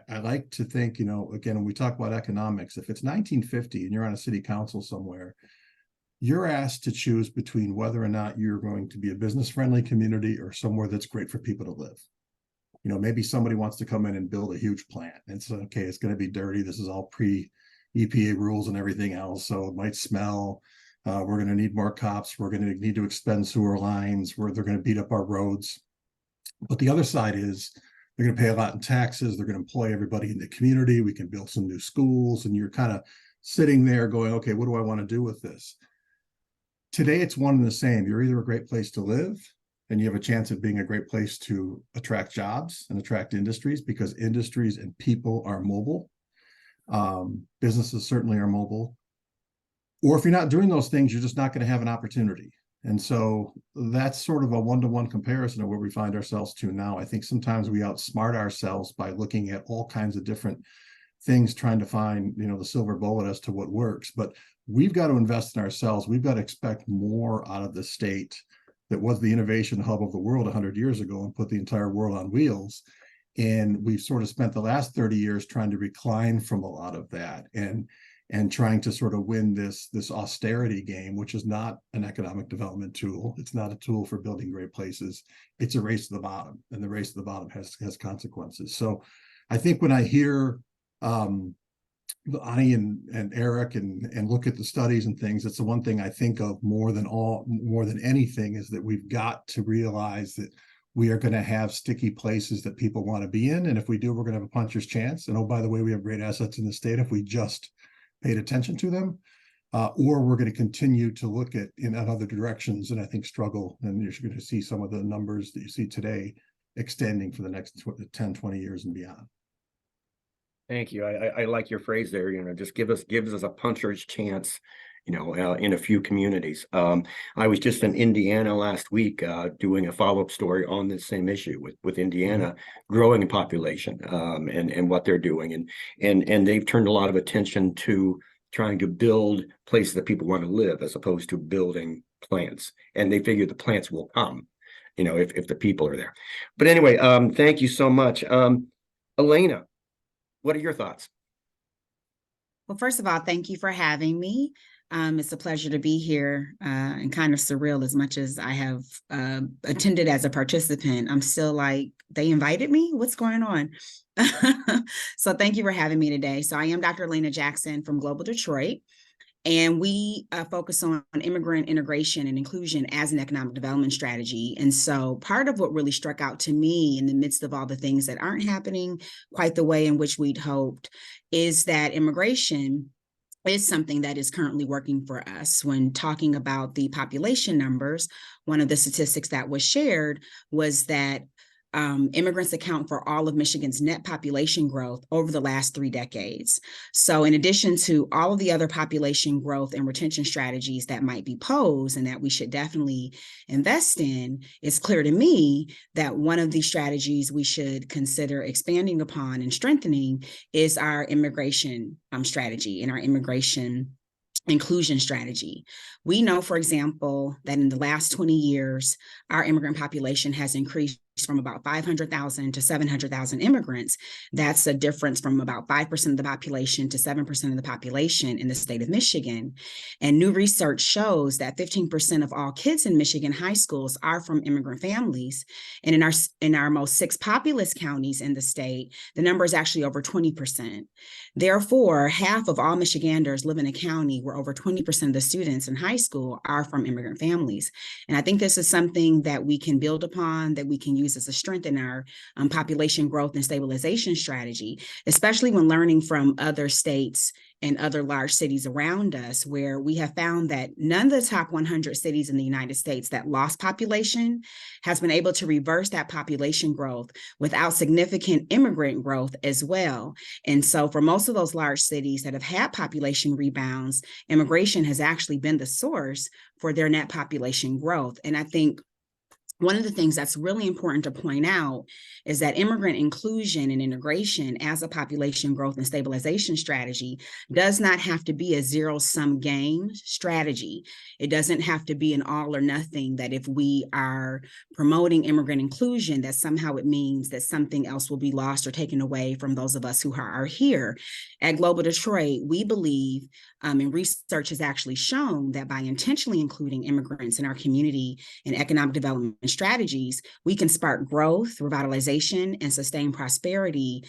Speaker 7: I like to think, again, when we talk about economics, if it's 1950 and you're on a city council somewhere, you're asked to choose between whether or not you're going to be a business-friendly community or somewhere that's great for people to live. Maybe somebody wants to come in and build a huge plant. And so, okay, it's going to be dirty. This is all pre-EPA rules and everything else. So it might smell. We're going to need more cops. We're going to need to expend sewer lines. They're going to beat up our roads. But the other side is they're going to pay a lot in taxes. They're going to employ everybody in the community. We can build some new schools. And you're kind of sitting there going, okay, what do I want to do with this? Today, it's one and the same. You're either a great place to live, and you have a chance of being a great place to attract jobs and attract industries, because industries and people are mobile. Businesses certainly are mobile. Or if you're not doing those things, you're just not going to have an opportunity. And so that's sort of a one-to-one comparison of where we find ourselves to now. I think sometimes we outsmart ourselves by looking at all kinds of different things, trying to find, the silver bullet as to what works. But we've got to invest in ourselves. We've got to expect more out of the state that was the innovation hub of the world 100 years ago and put the entire world on wheels. And we've sort of spent the last 30 years trying to recline from a lot of that and trying to sort of win this austerity game, which is not an economic development tool. It's not a tool for building great places. It's a race to the bottom, and the race to the bottom has consequences. So I think when I hear Ani and Eric and look at the studies and things, it's the one thing I think of more than anything is that we've got to realize that we are going to have sticky places that people want to be in. And if we do, we're going to have a puncher's chance. And oh, by the way, we have great assets in the state if we just paid attention to them. Or we're going to continue to look at in other directions and I think struggle. And you're going to see some of the numbers that you see today extending for the next 10, 20 years and beyond.
Speaker 1: Thank you. I like your phrase there, just gives us a puncher's chance, in a few communities. I was just in Indiana last week doing a follow-up story on this same issue with Indiana growing in population and what they're doing. And they've turned a lot of attention to trying to build places that people want to live as opposed to building plants. And they figure the plants will come, if the people are there. But anyway, thank you so much. Alaina, what are your thoughts?
Speaker 8: Well, first of all, thank you for having me. It's a pleasure to be here and kind of surreal as much as I have attended as a participant. I'm still like, they invited me? What's going on? So thank you for having me today. So I am Dr. Alaina Jackson from Global Detroit, and we focus on immigrant integration and inclusion as an economic development strategy. And so part of what really struck out to me in the midst of all the things that aren't happening quite the way in which we'd hoped is that immigration is something that is currently working for us. When talking about the population numbers, one of the statistics that was shared was that immigrants account for all of Michigan's net population growth over the last 3 decades. So in addition to all of the other population growth and retention strategies that might be posed and that we should definitely invest in, it's clear to me that one of these strategies we should consider expanding upon and strengthening is our immigration strategy and our immigration inclusion strategy. We know, for example, that in the last 20 years, our immigrant population has increased from about 500,000 to 700,000 immigrants. That's a difference from about 5% of the population to 7% of the population in the state of Michigan. And new research shows that 15% of all kids in Michigan high schools are from immigrant families. And in our most 6 populous counties in the state, the number is actually over 20%. Therefore, half of all Michiganders live in a county where over 20% of the students in high school are from immigrant families. And I think this is something that we can build upon, that we can use as a strength in our population growth and stabilization strategy, especially when learning from other states and other large cities around us, where we have found that none of the top 100 cities in the United States that lost population has been able to reverse that population growth without significant immigrant growth as well. And so for most of those large cities that have had population rebounds, immigration has actually been the source for their net population growth. And I think one of the things that's really important to point out is that immigrant inclusion and integration as a population growth and stabilization strategy does not have to be a zero-sum game strategy. It doesn't have to be an all or nothing, that if we are promoting immigrant inclusion, that somehow it means that something else will be lost or taken away from those of us who are here. At Global Detroit, we believe, and research has actually shown, that by intentionally including immigrants in our community and economic development strategies, we can spark growth, revitalization, and sustain prosperity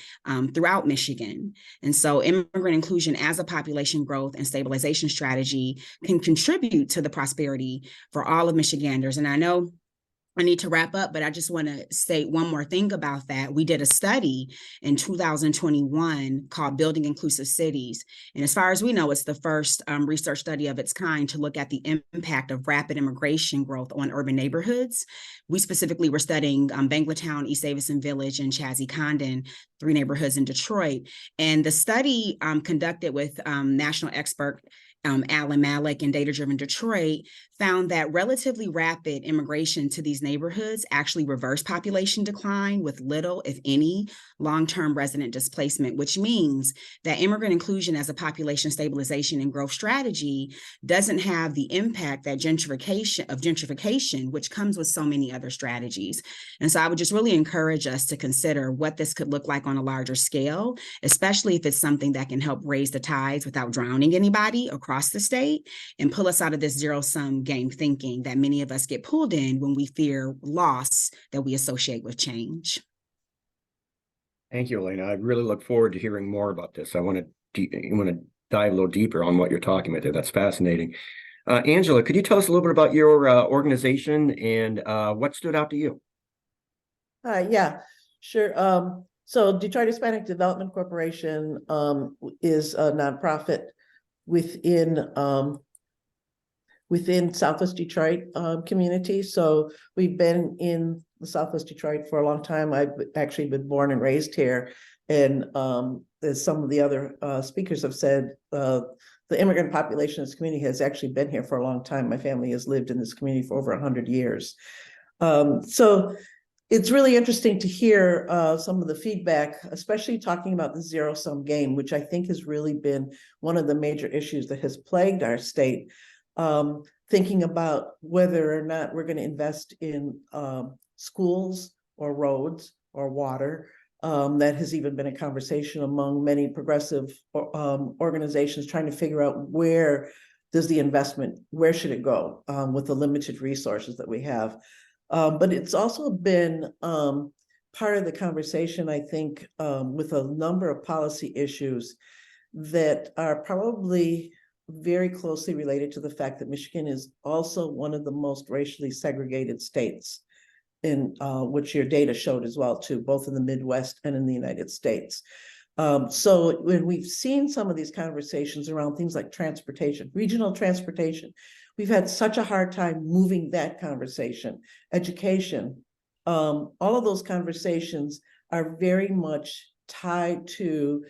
Speaker 8: throughout Michigan. And so immigrant inclusion as a population growth and stabilization strategy can contribute to the prosperity for all of Michiganders. And I know I need to wrap up, but I just want to say one more thing about that. We did a study in 2021 called Building Inclusive Cities. And as far as we know, it's the first research study of its kind to look at the impact of rapid immigration growth on urban neighborhoods. We specifically were studying Banglatown, East Davison Village, and Chazy-Condon, 3 neighborhoods in Detroit. And the study conducted with national expert Alan Malik and Data Driven Detroit found that relatively rapid immigration to these neighborhoods actually reversed population decline with little, if any, long-term resident displacement, which means that immigrant inclusion as a population stabilization and growth strategy doesn't have the impact that gentrification, which comes with so many other strategies. And so I would just really encourage us to consider what this could look like on a larger scale, especially if it's something that can help raise the tides without drowning anybody across the state and pull us out of this zero-sum game thinking that many of us get pulled in when we fear loss that we associate with change.
Speaker 1: Thank you, Alaina. I really look forward to hearing more about this. I want to dive a little deeper on what you're talking about there. That's fascinating. Angela, could you tell us a little bit about your organization and what stood out to you?
Speaker 9: Yeah, sure. So Detroit Hispanic Development Corporation is a nonprofit within Southwest Detroit community. So we've been in the Southwest Detroit for a long time. I've actually been born and raised here. And as some of the other speakers have said, the immigrant population in this community has actually been here for a long time. My family has lived in this community for over 100 years. So it's really interesting to hear some of the feedback, especially talking about the zero-sum game, which I think has really been one of the major issues that has plagued our state. Thinking about whether or not we're going to invest in schools or roads or water. That has even been a conversation among many progressive organizations trying to figure out where does the investment, where should it go with the limited resources that we have. But it's also been part of the conversation, I think, with a number of policy issues that are probably very closely related to the fact that Michigan is also one of the most racially segregated states, in which your data showed as well too, both in the Midwest and in the United States. So when we've seen some of these conversations around things like transportation, regional transportation, we've had such a hard time moving that conversation. Education, all of those conversations are very much tied to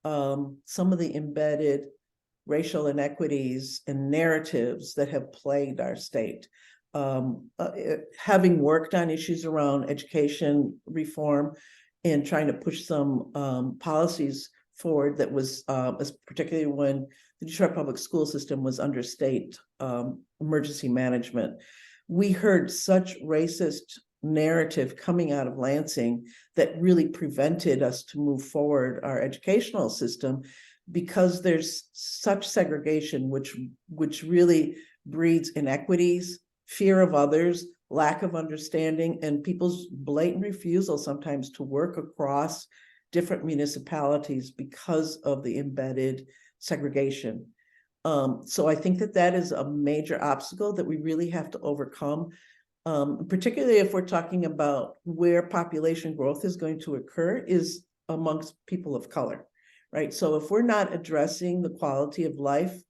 Speaker 9: some of the embedded racial inequities and narratives that have plagued our state. Having worked on issues around education reform and trying to push some policies forward that was, particularly when the Detroit public school system was under state emergency management, we heard such racist narrative coming out of Lansing that really prevented us to move forward our educational system, because there's such segregation, which really breeds inequities, fear of others, lack of understanding, and people's blatant refusal sometimes to work across different municipalities because of the embedded segregation. So I think that is a major obstacle that we really have to overcome, particularly if we're talking about where population growth is going to occur is amongst people of color, right? So if we're not addressing the quality of life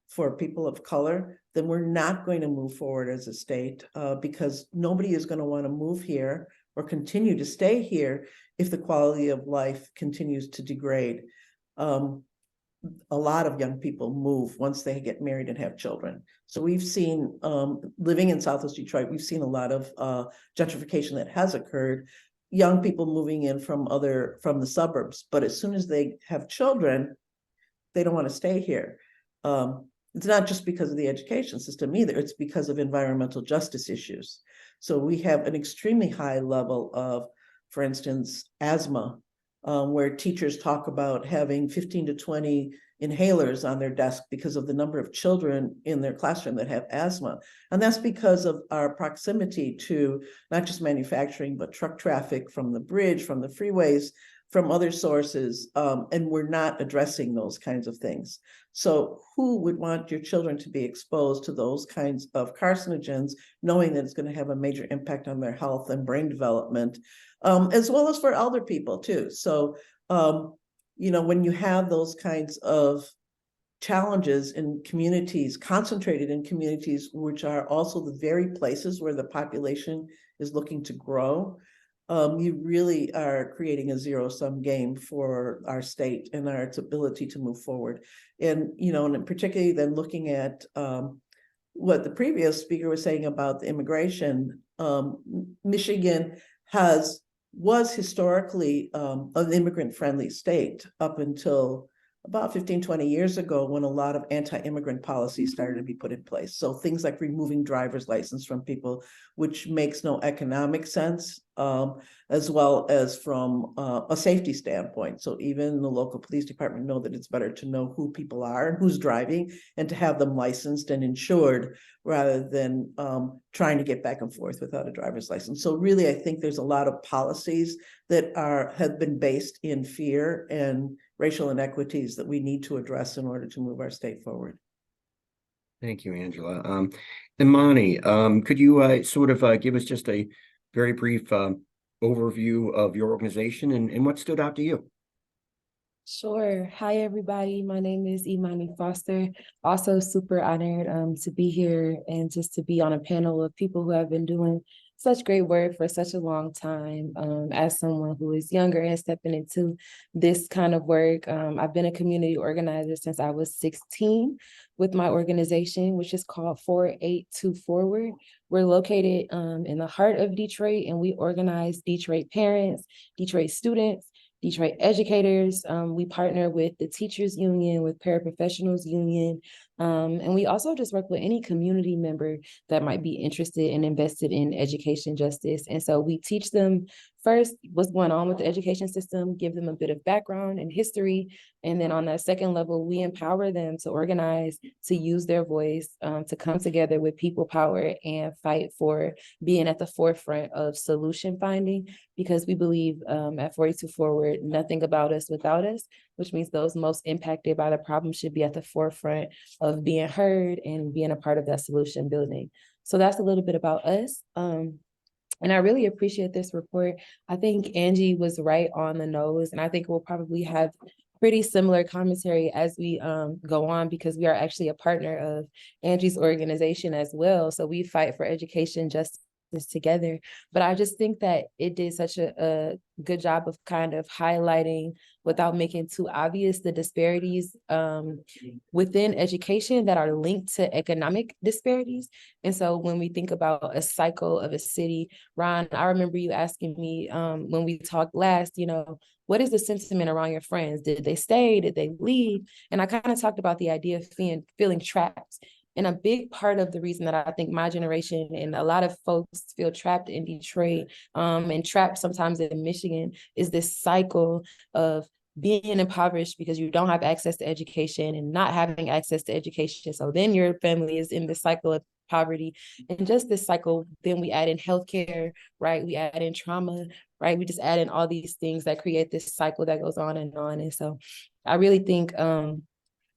Speaker 9: for people of color, then we're not going to move forward as a state, because nobody is going to want to move here or continue to stay here if the quality of life continues to degrade. A lot of young people move once they get married and have children. So we've seen, living in Southwest Detroit, we've seen a lot of gentrification that has occurred. Young people moving in from the suburbs, but as soon as they have children, they don't want to stay here. It's not just because of the education system either, it's because of environmental justice issues. So we have an extremely high level of, for instance, asthma, where teachers talk about having 15 to 20 inhalers on their desk because of the number of children in their classroom that have asthma. And that's because of our proximity to not just manufacturing, but truck traffic from the bridge, from the freeways, from other sources, and we're not addressing those kinds of things. So who would want your children to be exposed to those kinds of carcinogens, knowing that it's going to have a major impact on their health and brain development, as well as for elder people too. So, when you have those kinds of challenges in communities, concentrated in communities, which are also the very places where the population is looking to grow, you really are creating a zero-sum game for our state and its ability to move forward. And, and particularly then looking at what the previous speaker was saying about the immigration, Michigan was historically an immigrant-friendly state up until about 15, 20 years ago, when a lot of anti-immigrant policies started to be put in place. So things like removing driver's license from people, which makes no economic sense as well as from a safety standpoint. So even the local police department know that it's better to know who people are and who's driving, and to have them licensed and insured rather than trying to get back and forth without a driver's license. So really, I think there's a lot of policies that have been based in fear and racial inequities that we need to address in order to move our state forward.
Speaker 1: Thank you, Angela. Imani, could you sort of give us just a very brief overview of your organization and what stood out to you?
Speaker 10: Sure. Hi, everybody. My name is Imani Foster. Also super honored to be here and just to be on a panel of people who have been doing such great work for such a long time. As someone who is younger and stepping into this kind of work, I've been a community organizer since I was 16 with my organization, which is called 482 Forward. We're located in the heart of Detroit, and we organize Detroit parents, Detroit students, Detroit educators. We partner with the teachers union, with paraprofessionals union, and we also just work with any community member that might be interested and invested in education justice. And so we teach them first what's going on with the education system, give them a bit of background and history. And then on that second level, we empower them to organize, to use their voice, to come together with people power and fight for being at the forefront of solution finding, because we believe at 482 Forward, nothing about us without us, which means those most impacted by the problem should be at the forefront of being heard and being a part of that solution building. So that's a little bit about us. And I really appreciate this report. I think Angie was right on the nose, and I think we'll probably have pretty similar commentary as we go on, because we are actually a partner of Angie's organization as well. So we fight for education justice together. But I just think that it did such a good job of kind of highlighting, without making too obvious, the disparities within education that are linked to economic disparities. And so when we think about a cycle of a city, Ron, I remember you asking me when we talked last, what is the sentiment around your friends? Did they stay? Did they leave? And I kind of talked about the idea of feeling trapped. And a big part of the reason that I think my generation and a lot of folks feel trapped in Detroit and trapped sometimes in Michigan is this cycle of being impoverished because you don't have access to education and not having access to education. So then your family is in this cycle of poverty, and just this cycle. Then we add in healthcare, right? We add in trauma, right? We just add in all these things that create this cycle that goes on and on. And so I really think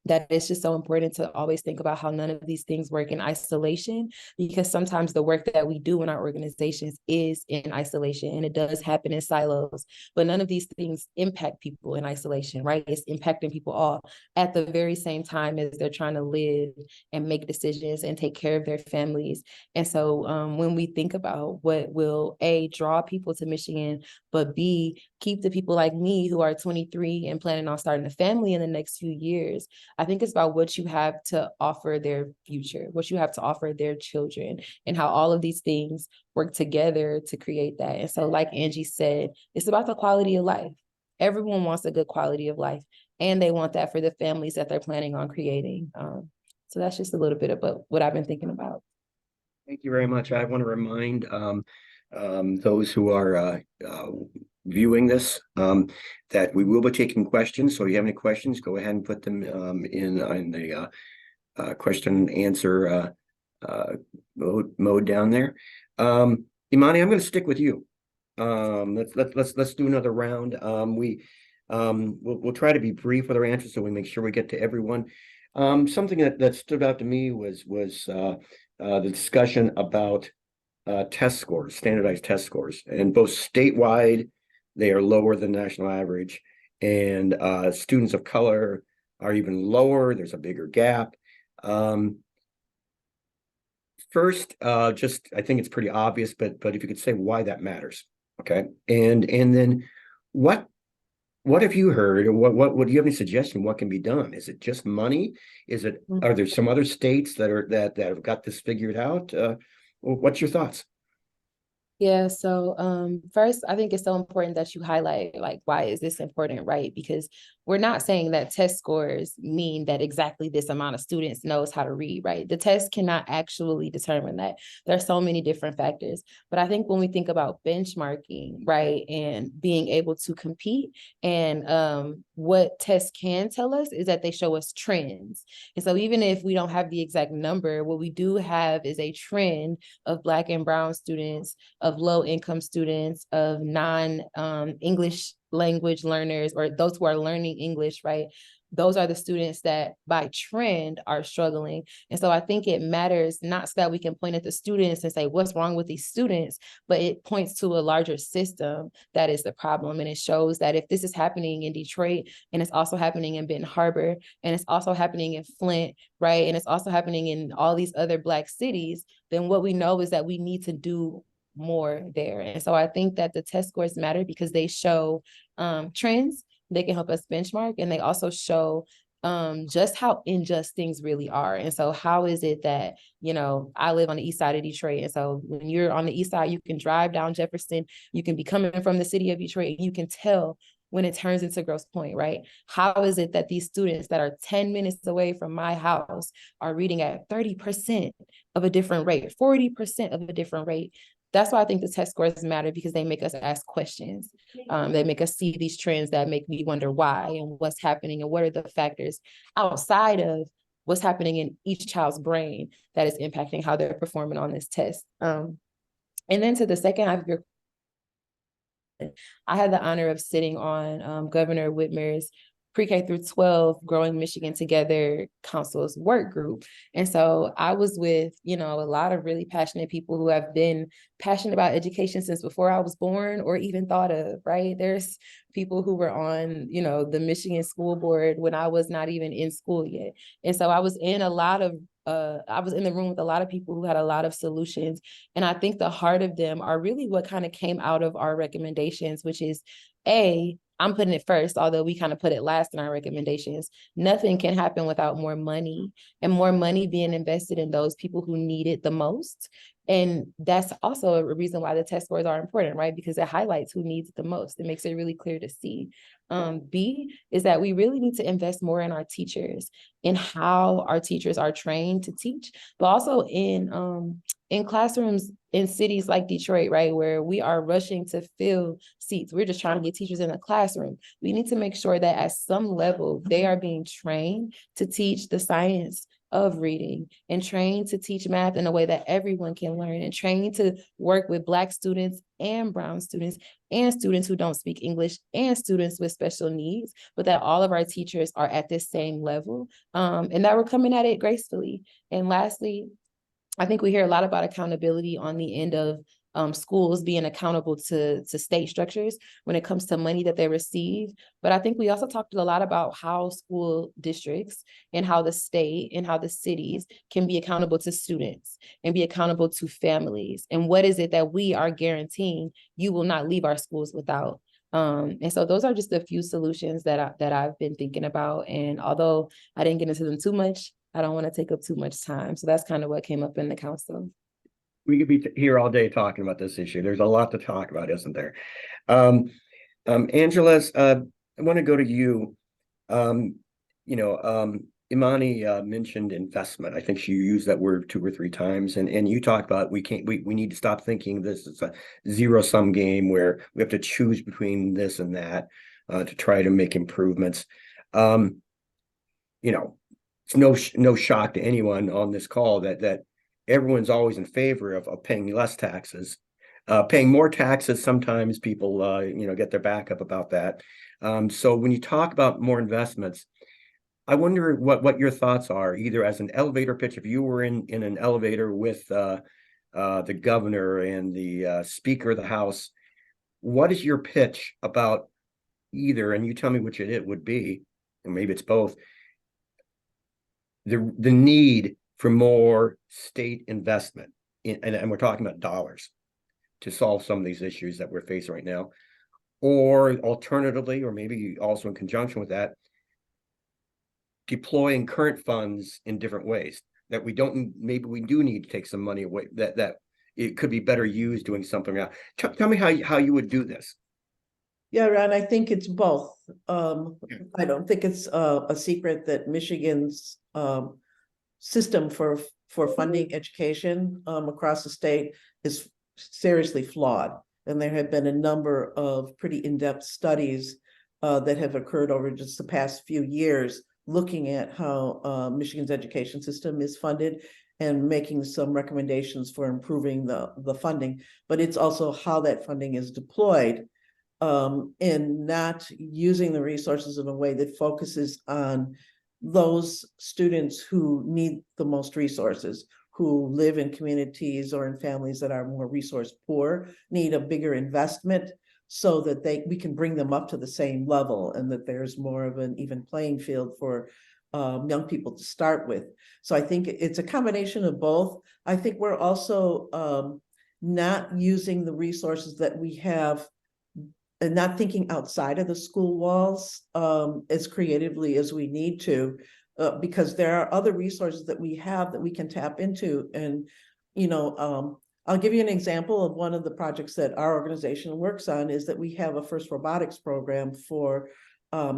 Speaker 10: that it's just so important to always think about how none of these things work in isolation, because sometimes the work that we do in our organizations is in isolation, and it does happen in silos, but none of these things impact people in isolation, right? It's impacting people all at the very same time as they're trying to live and make decisions and take care of their families. And so when we think about what will A, draw people to Michigan, but B, keep the people like me who are 23 and planning on starting a family in the next few years, I think it's about what you have to offer their future, what you have to offer their children, and how all of these things work together to create that. And so like Angie said, it's about the quality of life. Everyone wants a good quality of life, and they want that for the families that they're planning on creating. So that's just a little bit about what I've been thinking about.
Speaker 1: Thank you very much. I want to remind those who are viewing this that we will be taking questions. So if you have any questions, go ahead and put them in the question and answer mode down there. Imani, I'm going to stick with you. Let's do another round. We'll try to be brief with our answers so we make sure we get to everyone. Something that stood out to me was the discussion about test scores, standardized test scores, and both statewide, they are lower than national average, and students of color are even lower. There's a bigger gap. First, just I think it's pretty obvious, but if you could say why that matters, okay? And then what have you heard, or what do you have any suggestion what can be done? Is it just money? Are there some other states that have got this figured out? What's your thoughts?
Speaker 10: Yeah, so first, I think it's so important that you highlight, like, why is this important, right? Because we're not saying that test scores mean that exactly this amount of students knows how to read, right? The test cannot actually determine that. There are so many different factors. But I think when we think about benchmarking, right, and being able to compete, and what tests can tell us is that they show us trends. And so even if we don't have the exact number, what we do have is a trend of Black and Brown students, of low income students, of non-English language learners, or those who are learning English, right? Those are the students that by trend are struggling. And so I think it matters not so that we can point at the students and say, what's wrong with these students? But it points to a larger system that is the problem. And it shows that if this is happening in Detroit, and it's also happening in Benton Harbor, and it's also happening in Flint, right? And it's also happening in all these other Black cities, then what we know is that we need to do more there. And so I think that the test scores matter because they show trends. They can help us benchmark, and they also show just how unjust things really are. And so how is it that, I live on the east side of Detroit. And so when you're on the east side, you can drive down Jefferson, you can be coming from the city of Detroit, and you can tell when it turns into Grosse Pointe, right? How is it that these students that are 10 minutes away from my house are reading at 30% of a different rate, 40% of a different rate? That's why I think the test scores matter, because they make us ask questions. They make us see these trends that make me wonder why and what's happening and what are the factors outside of what's happening in each child's brain that is impacting how they're performing on this test. And then to the second half of your, I had the honor of sitting on Governor Whitmer's Pre-K through 12 Growing Michigan Together Council's work group. And so I was with, a lot of really passionate people who have been passionate about education since before I was born or even thought of, right? There's people who were on, the Michigan School Board when I was not even in school yet. And so I was in I was in the room with a lot of people who had a lot of solutions. And I think the heart of them are really what kind of came out of our recommendations, which is I'm putting it first, although we kind of put it last in our recommendations. Nothing can happen without more money, and more money being invested in those people who need it the most. And that's also a reason why the test scores are important, right? Because it highlights who needs it the most. It makes it really clear to see. B is that we really need to invest more in our teachers, in how our teachers are trained to teach, but also in classrooms in cities like Detroit, right, where we are rushing to fill seats. We're just trying to get teachers in the classroom. We need to make sure that at some level they are being trained to teach the science of reading, and trained to teach math in a way that everyone can learn, and trained to work with Black students and Brown students and students who don't speak English and students with special needs, but that all of our teachers are at this same level, and that we're coming at it gracefully. And lastly, I think we hear a lot about accountability on the end of schools being accountable to state structures when it comes to money that they receive. But I think we also talked a lot about how school districts and how the state and how the cities can be accountable to students and be accountable to families. And what is it that we are guaranteeing you will not leave our schools without? And so those are just a few solutions that I've been thinking about. And although I didn't get into them too much, I don't want to take up too much time. So that's kind of what came up in the council.
Speaker 1: We could be here all day talking about this issue. There's a lot to talk about, isn't there? Angeles, I want to go to you. Imani mentioned investment. I think she used that word 2 or 3 times, and you talked about we need to stop thinking this is a zero-sum game where we have to choose between this and that to try to make improvements. It's no shock to anyone on this call that everyone's always in favor of paying less taxes. Paying more taxes, sometimes people get their back up about that. So when you talk about more investments, I wonder what your thoughts are, either as an elevator pitch, if you were in an elevator with the governor and the Speaker of the House, what is your pitch about either, and you tell me which it would be, and maybe it's both, the need for more state investment and we're talking about dollars to solve some of these issues that we're facing right now, or alternatively, or maybe also in conjunction with that, deploying current funds in different ways that maybe we do need to take some money away, that it could be better used doing something else. Tell me how you would do this.
Speaker 9: Yeah, Ron, I think it's both. I don't think it's a secret that Michigan's system for funding education across the state is seriously flawed. And there have been a number of pretty in-depth studies that have occurred over just the past few years looking at how Michigan's education system is funded and making some recommendations for improving the funding. But it's also how that funding is deployed and not using the resources in a way that focuses on those students who need the most resources, who live in communities or in families that are more resource poor, need a bigger investment so that we can bring them up to the same level and that there's more of an even playing field for young people to start with. So I think it's a combination of both. I think we're also not using the resources that we have and not thinking outside of the school walls as creatively as we need to, because there are other resources that we have that we can tap into. And, you know, I'll give you an example of one of the projects that our organization works on is that we have a FIRST robotics program for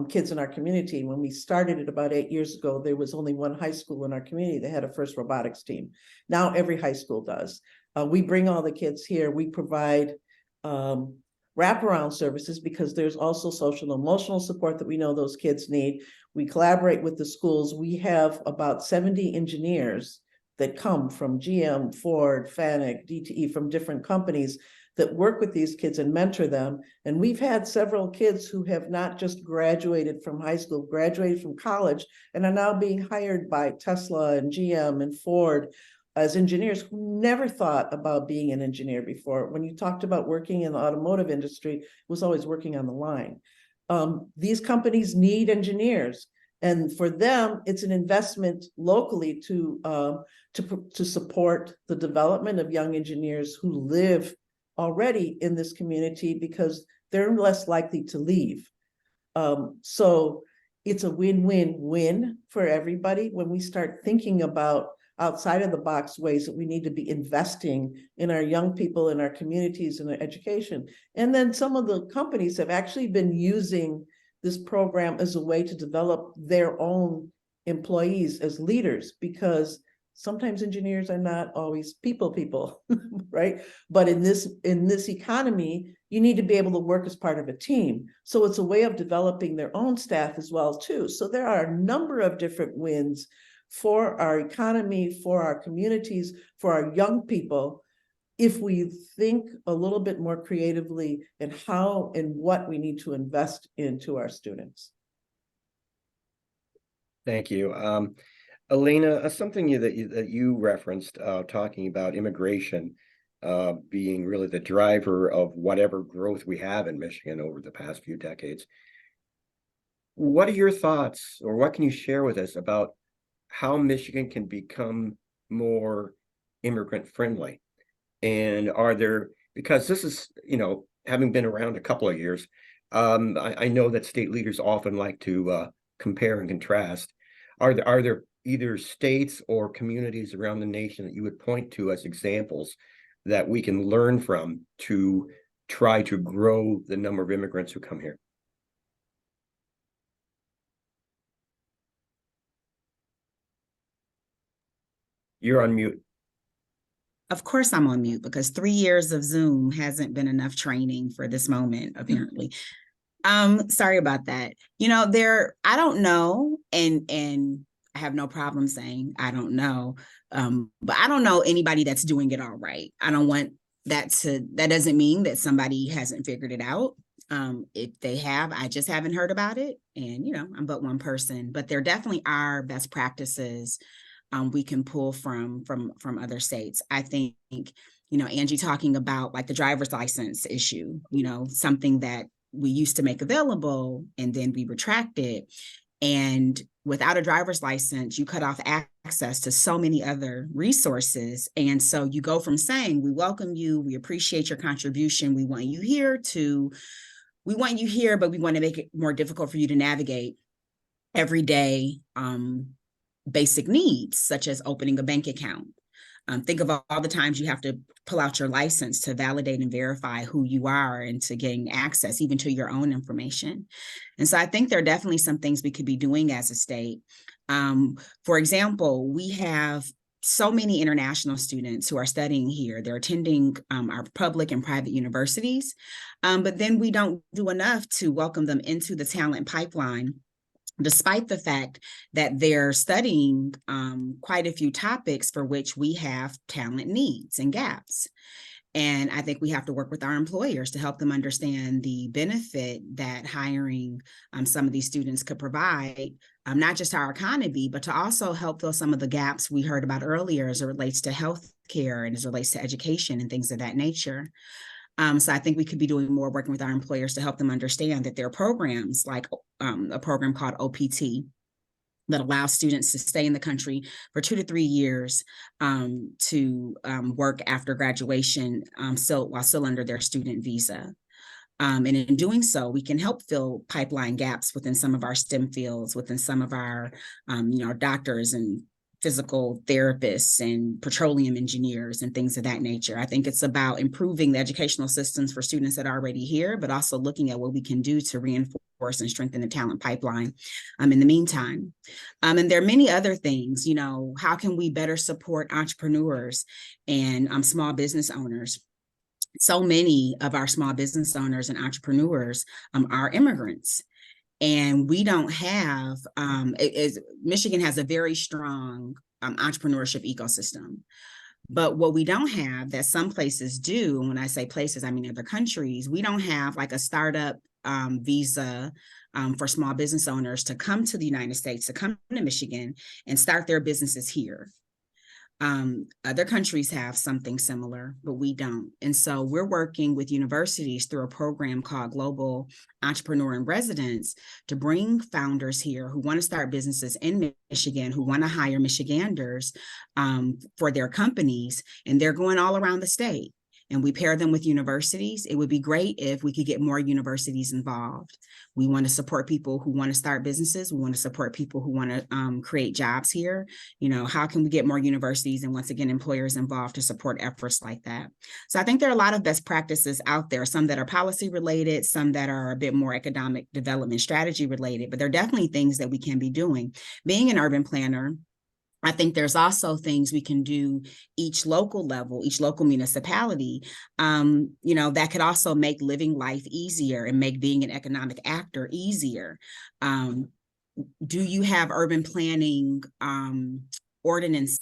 Speaker 9: kids in our community. When we started it about 8 years ago, there was only one high school in our community that had a FIRST robotics team. Now every high school does. We bring all the kids here. We provide wraparound services because there's also social and emotional support that we know those kids need. We collaborate with the schools. We have about 70 engineers that come from GM, Ford, FANUC, DTE, from different companies that work with these kids and mentor them. And we've had several kids who have not just graduated from high school, graduated from college, and are now being hired by Tesla and GM and Ford as engineers who never thought about being an engineer before. When you talked about working in the automotive industry, it was always working on the line. These companies need engineers. And for them, it's an investment locally to support the development of young engineers who live already in this community because they're less likely to leave. So it's a win-win-win for everybody when we start thinking about outside of the box ways that we need to be investing in our young people, in our communities, in their education. And then some of the companies have actually been using this program as a way to develop their own employees as leaders, because sometimes engineers are not always people, right? But in this economy, you need to be able to work as part of a team. So it's a way of developing their own staff as well, too. So there are a number of different wins for our economy, for our communities, for our young people, if we think a little bit more creatively in how and what we need to invest into our students.
Speaker 1: Thank you. Alaina, something that you referenced, talking about immigration being really the driver of whatever growth we have in Michigan over the past few decades. What are your thoughts, or what can you share with us about how Michigan can become more immigrant friendly? And are there, because this is, you know, having been around a couple of years, I know that state leaders often like to compare and contrast. Are there either states or communities around the nation that you would point to as examples that we can learn from to try to grow the number of immigrants who come here? You're on mute.
Speaker 8: Of course I'm on mute because 3 years of Zoom hasn't been enough training for this moment, apparently. Sorry about that. You know, I don't know, and I have no problem saying I don't know, but I don't know anybody that's doing it all right. I don't want that doesn't mean that somebody hasn't figured it out. If they have, I just haven't heard about it. And, you know, I'm but one person, but there definitely are best practices we can pull from other states. I think, you know, Angie talking about like the driver's license issue, you know, something that we used to make available and then we retracted. And without a driver's license, you cut off access to so many other resources. And so you go from saying, we welcome you, we appreciate your contribution, we want you here, to we want you here, but we want to make it more difficult for you to navigate everyday basic needs, such as opening a bank account. Think of all the times you have to pull out your license to validate and verify who you are and to gain access even to your own information. And so I think there are definitely some things we could be doing as a state. For example, we have so many international students who are studying here. They're attending our public and private universities, but then we don't do enough to welcome them into the talent pipeline, despite the fact that they're studying quite a few topics for which we have talent needs and gaps. And I think we have to work with our employers to help them understand the benefit that hiring some of these students could provide, not just to our economy, but to also help fill some of the gaps we heard about earlier as it relates to healthcare and as it relates to education and things of that nature. So I think we could be doing more working with our employers to help them understand that there are programs like a program called OPT that allows students to stay in the country for 2 to 3 years to work after graduation, while still under their student visa. And in doing so, we can help fill pipeline gaps within some of our STEM fields, within some of our doctors and physical therapists and petroleum engineers and things of that nature. I think it's about improving the educational systems for students that are already here, but also looking at what we can do to reinforce and strengthen the talent pipeline in the meantime. And there are many other things, how can we better support entrepreneurs and small business owners? So many of our small business owners and entrepreneurs are immigrants. And we don't have, Michigan has a very strong entrepreneurship ecosystem. But what we don't have that some places do, and when I say places, I mean other countries, we don't have like a startup visa for small business owners to come to the United States, to come to Michigan and start their businesses here. Other countries have something similar, but we don't. And so we're working with universities through a program called Global Entrepreneur in Residence to bring founders here who want to start businesses in Michigan, who want to hire Michiganders for their companies, and they're going all around the state. And we pair them with universities. It would be great if we could get more universities involved. We want to support people who want to start businesses. We want to support people who want to create jobs here. How can we get more universities and once again, employers involved to support efforts like that? So I think there are a lot of best practices out there, some that are policy related, some that are a bit more economic development strategy related, but there are definitely things that we can be doing. Being an urban planner, I think there's also things we can do each local level, each local municipality, that could also make living life easier and make being an economic actor easier. Do you have urban planning ordinances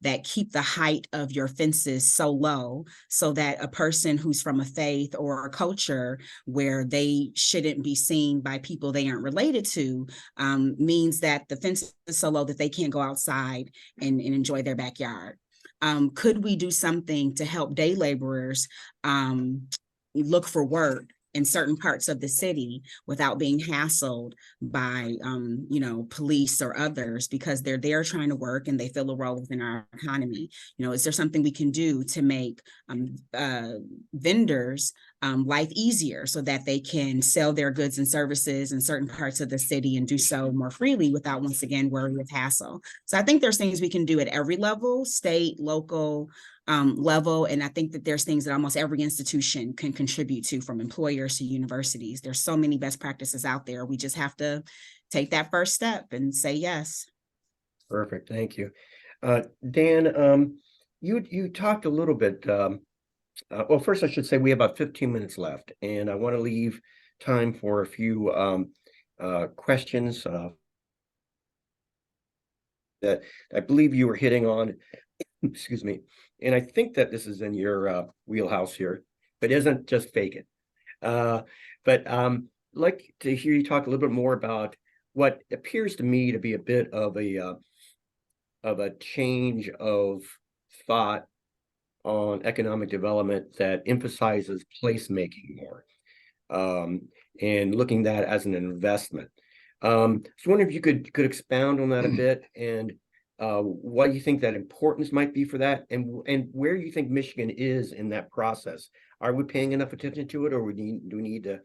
Speaker 8: that keep the height of your fences so low so that a person who's from a faith or a culture where they shouldn't be seen by people they aren't related to means that the fence is so low that they can't go outside and enjoy their backyard? Could we do something to help day laborers look for work in certain parts of the city without being hassled by, police or others because they're there trying to work and they fill a role within our economy? Is there something we can do to make vendors life easier so that they can sell their goods and services in certain parts of the city and do so more freely without, once again, worry of hassle? So I think there's things we can do at every level, state, local, level. And I think that there's things that almost every institution can contribute to, from employers to universities. There's so many best practices out there. We just have to take that first step and say yes.
Speaker 1: Perfect. Thank you. Dan, you talked a little bit. Well, first I should say we have about 15 minutes left, and I want to leave time for a few questions that I believe you were hitting on. Excuse me. And I think that this is in your wheelhouse here, but isn't just fake it. But like to hear you talk a little bit more about what appears to me to be a bit of a change of thought on economic development that emphasizes placemaking more, and looking at that as an investment. So I wonder if you could expound on that a bit, and what you think that importance might be for that, and where you think Michigan is in that process. Are we paying enough attention to it, or do we need to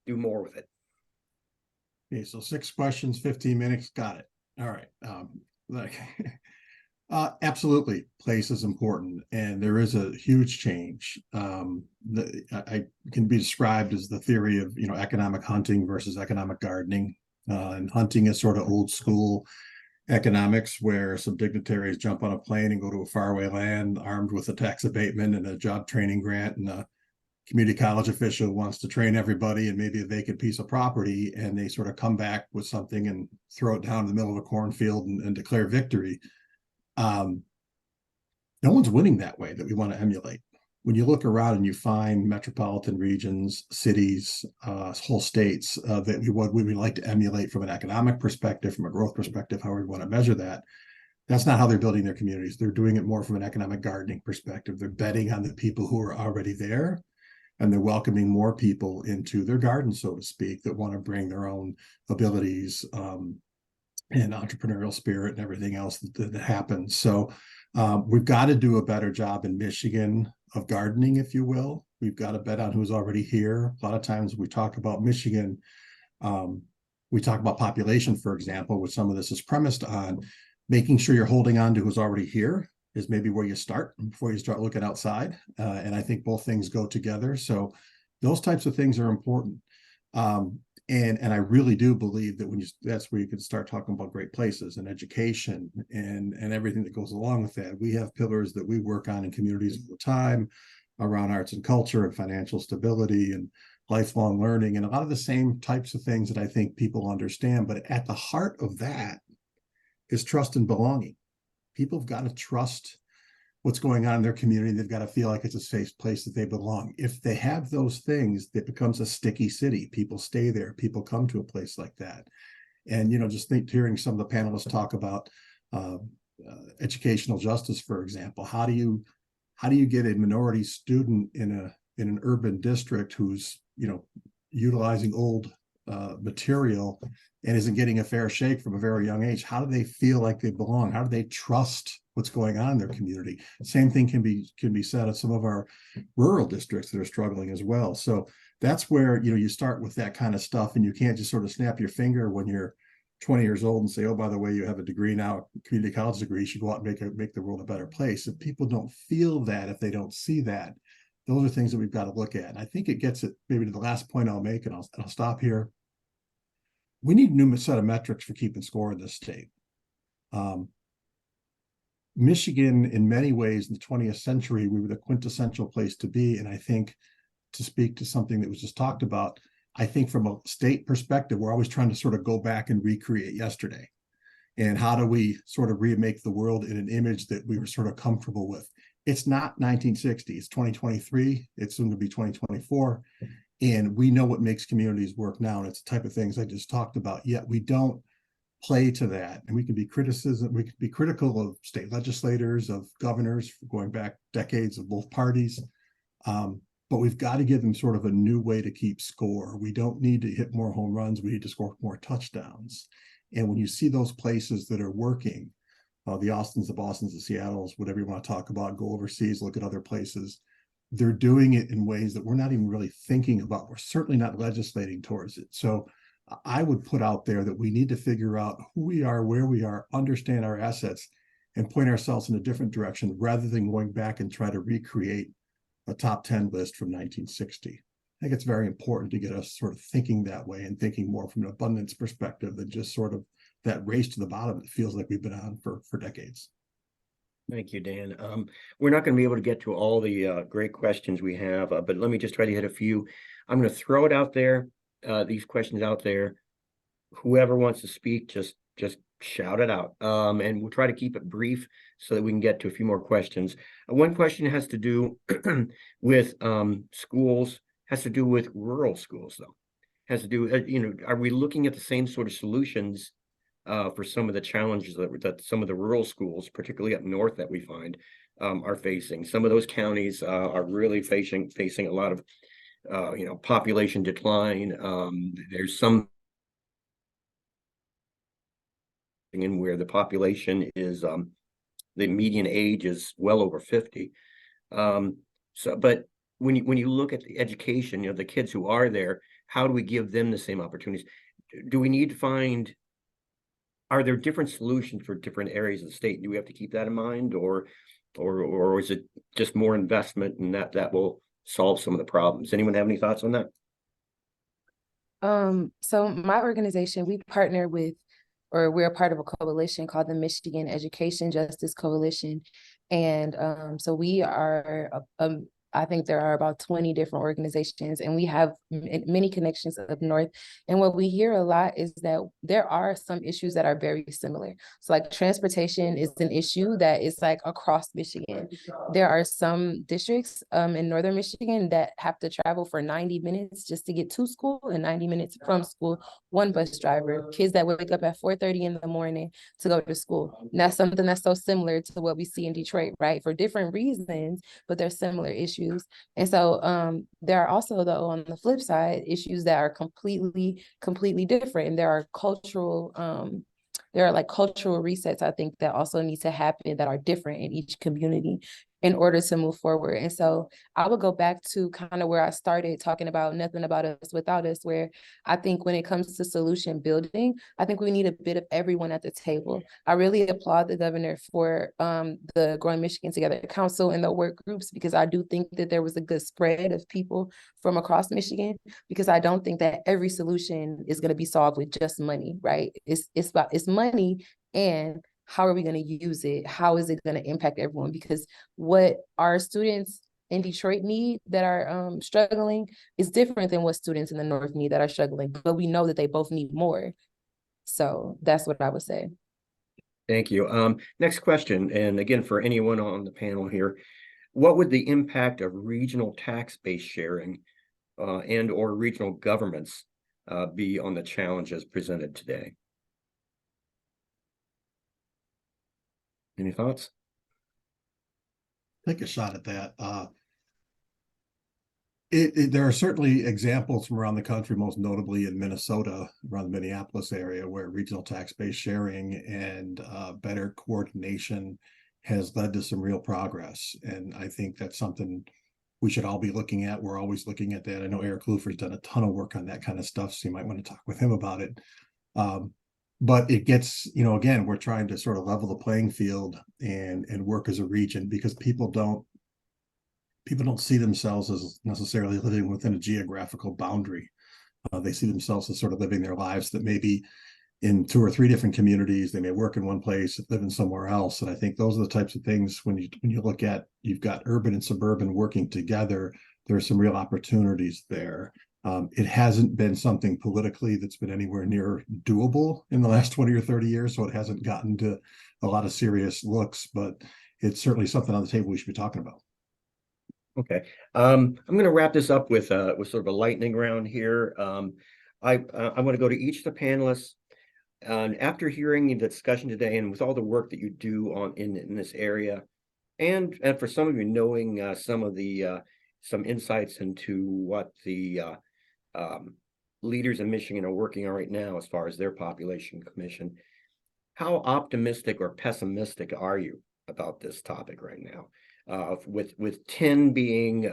Speaker 1: do more with it?
Speaker 7: Okay, so 6 questions, 15 minutes. Got it. All right. Absolutely, place is important, and there is a huge change. I can be described as the theory of economic hunting versus economic gardening. And hunting is sort of old school economics, where some dignitaries jump on a plane and go to a faraway land armed with a tax abatement and a job training grant, and a community college official wants to train everybody and maybe a vacant piece of property, and they sort of come back with something and throw it down in the middle of a cornfield and declare victory. No one's winning that way that we want to emulate. When you look around and you find metropolitan regions, cities, whole states that we would like to emulate from an economic perspective, from a growth perspective, however we want to measure that, that's not how they're building their communities. They're doing it more from an economic gardening perspective. They're betting on the people who are already there, and they're welcoming more people into their garden, so to speak, that want to bring their own abilities and entrepreneurial spirit and everything else that happens. So we've got to do a better job in Michigan of gardening, if you will. We've got to bet on who's already here. A lot of times we talk about Michigan, we talk about population, for example, which some of this is premised on. Making sure you're holding on to who's already here is maybe where you start before you start looking outside. And I think both things go together. So those types of things are important. And I really do believe that that's where you can start talking about great places and education and everything that goes along with that. We have pillars that we work on in communities all the time around arts and culture and financial stability and lifelong learning, and a lot of the same types of things that I think people understand. But at the heart of that is trust and belonging. People have got to trust what's going on in their community. They've got to feel like it's a safe place that they belong. If they have those things, it becomes a sticky city. People stay there. People come to a place like that. And, just hearing some of the panelists talk about educational justice, for example, how do you get a minority student in an urban district who's, utilizing old material and isn't getting a fair shake from a very young age? How do they feel like they belong? How do they trust what's going on in their community? Same thing can be said of some of our rural districts that are struggling as well. So that's where you start with that kind of stuff, and you can't just sort of snap your finger when you're 20 years old and say, oh, by the way, you have a degree now, a community college degree, you should go out and make the world a better place. If people don't feel that, if they don't see that, those are things that we've got to look at. And I think it gets it maybe to the last point I'll make, and I'll stop here. We need a new set of metrics for keeping score in this state. Michigan, in many ways, in the 20th century, we were the quintessential place to be. And I think, to speak to something that was just talked about, I think from a state perspective, we're always trying to sort of go back and recreate yesterday. And how do we sort of remake the world in an image that we were sort of comfortable with? It's not 1960, it's 2023, it's soon to be 2024. And we know what makes communities work now. And it's the type of things I just talked about, yet we don't play to that. And we can be critical of state legislators, of governors going back decades of both parties. But we've got to give them sort of a new way to keep score. We don't need to hit more home runs. We need to score more touchdowns. And when you see those places that are working, the Austins, the Bostons, the Seattles, whatever you want to talk about, go overseas, look at other places, they're doing it in ways that we're not even really thinking about. We're certainly not legislating towards it. So I would put out there that we need to figure out who we are, where we are, understand our assets, and point ourselves in a different direction rather than going back and try to recreate a top 10 list from 1960. I think it's very important to get us sort of thinking that way and thinking more from an abundance perspective than just sort of that race to the bottom that feels like we've been on for decades.
Speaker 1: Thank you, Dan. We're not going to be able to get to all the great questions we have, but let me just try to hit a few. I'm going to throw it out there, these questions out there. Whoever wants to speak, just shout it out. And we'll try to keep it brief so that we can get to a few more questions. One question has to do with schools, has to do with rural schools, though. Has to do, are we looking at the same sort of solutions for some of the challenges that some of the rural schools, particularly up north, that we find are facing? Some of those counties are really facing a lot of population decline. There's some in where the population is the median age is well over 50. But when you look at the education, the kids who are there, how do we give them the same opportunities? Do we need to find are there different solutions for different areas of the state? Do we have to keep that in mind, or is it just more investment and that will solve some of the problems? Anyone have any thoughts on that?
Speaker 10: So my organization, we partner with, or we're a part of a coalition called the Michigan Education Justice Coalition. And so we are, I think there are about 20 different organizations, and we have many connections up north. And what we hear a lot is that there are some issues that are very similar. So like transportation is an issue that is like across Michigan. There are some districts in northern Michigan that have to travel for 90 minutes just to get to school and 90 minutes from school. One bus driver, kids that wake up at 4:30 in the morning to go to school. And that's something that's so similar to what we see in Detroit, right? For different reasons, but there's similar issues. And so there are also, though, on the flip side, issues that are completely different. And there are like cultural resets, I think, that also need to happen that are different in each community in order to move forward. And so I would go back to kind of where I started talking about nothing about us without us, where I think when it comes to solution building, I think we need a bit of everyone at the table. I really applaud the governor for the Growing Michigan Together Council and the work groups, because I do think that there was a good spread of people from across Michigan, because I don't think that every solution is going to be solved with just money, right? It's money, and how are we going to use it? How is it going to impact everyone? Because what our students in Detroit need that are struggling is different than what students in the North need that are struggling, but we know that they both need more. So that's what I would say.
Speaker 1: Thank you. Next question, and again, for anyone on the panel here, what would the impact of regional tax-based sharing and or regional governments be on the challenges presented today? Any thoughts?
Speaker 7: Take a shot at that. There are certainly examples from around the country, most notably in Minnesota, around the Minneapolis area, where regional tax-based sharing and better coordination has led to some real progress. And I think that's something we should all be looking at. We're always looking at that. I know Eric Lufer's done a ton of work on that kind of stuff, so you might want to talk with him about it. But it gets, again, we're trying to sort of level the playing field and work as a region, because people don't see themselves as necessarily living within a geographical boundary. They see themselves as sort of living their lives that maybe in 2 or 3 different communities. They may work in one place, live in somewhere else. And I think those are the types of things when you look at, you've got urban and suburban working together, there's some real opportunities there. It hasn't been something politically that's been anywhere near doable in the last 20 or 30 years. So it hasn't gotten to a lot of serious looks, but it's certainly something on the table we should be talking about.
Speaker 1: Okay. I'm going to wrap this up with sort of a lightning round here. I want to go to each of the panelists. And after hearing the discussion today, and with all the work that you do in this area, and for some of you knowing some insights into what the leaders in Michigan are working on right now as far as their population commission, how optimistic or pessimistic are you about this topic right now? With 10 being,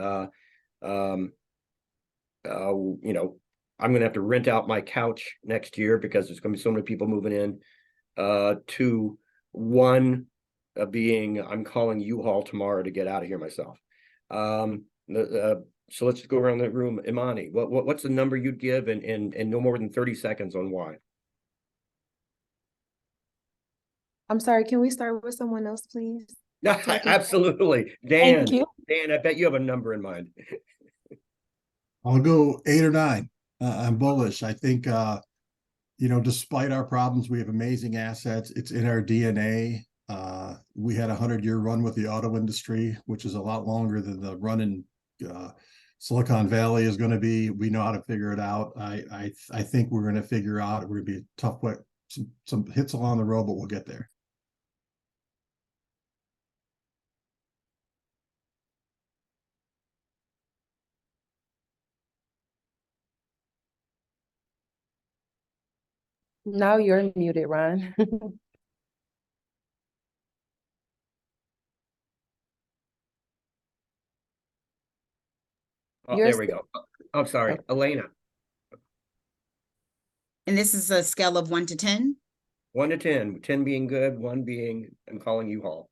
Speaker 1: I'm going to have to rent out my couch next year because there's going to be so many people moving in, to 1 being, I'm calling U-Haul tomorrow to get out of here myself. So let's just go around the room. Imani, what's the number you'd give, and no more than 30 seconds on why?
Speaker 10: I'm sorry, can we start with someone else, please?
Speaker 1: Absolutely. Dan, I bet you have a number in mind.
Speaker 7: I'll go 8 or 9. I'm bullish. I think, despite our problems, we have amazing assets. It's in our DNA. We had a 100-year run with the auto industry, which is a lot longer than the run in Silicon Valley is going to be. We know how to figure it out. I think we're going to figure out. We're going to be a tough way, some hits along the road, but we'll get there.
Speaker 10: Now you're muted, Ron.
Speaker 1: There we go. I'm sorry, Alaina.
Speaker 8: And this is a scale of 1 to 10?
Speaker 1: 1 to 10, 10 being good, 1 being I'm calling you home.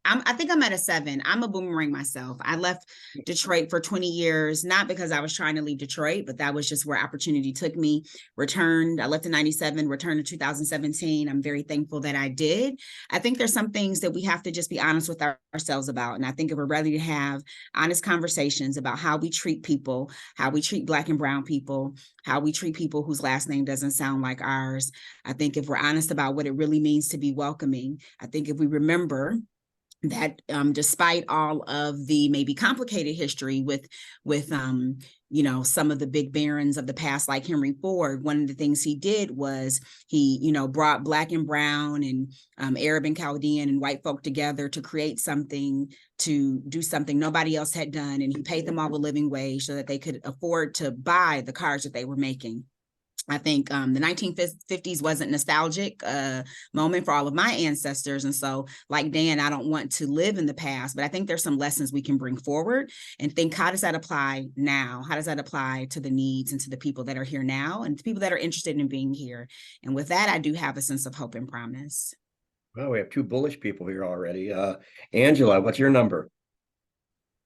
Speaker 8: I think I'm at a 7. I'm a boomerang myself. I left Detroit for 20 years, not because I was trying to leave Detroit, but that was just where opportunity took me. Returned, I left in 97, returned in 2017. I'm very thankful that I did. I think there's some things that we have to just be honest with ourselves about. And I think if we're ready to have honest conversations about how we treat people, how we treat Black and Brown people, how we treat people whose last name doesn't sound like ours, I think if we're honest about what it really means to be welcoming, I think if we remember that despite all of the maybe complicated history with some of the big barons of the past, like Henry Ford, one of the things he did was he, brought Black and Brown and Arab and Chaldean and white folk together to create something, to do something nobody else had done. And he paid them all a living wage so that they could afford to buy the cars that they were making. I think the 1950s wasn't nostalgic moment for all of my ancestors. And so like Dan, I don't want to live in the past, but I think there's some lessons we can bring forward and think, how does that apply now? How does that apply to the needs and to the people that are here now and to people that are interested in being here? And with that, I do have a sense of hope and promise.
Speaker 1: Well, we have 2 bullish people here already. Angela, what's your number?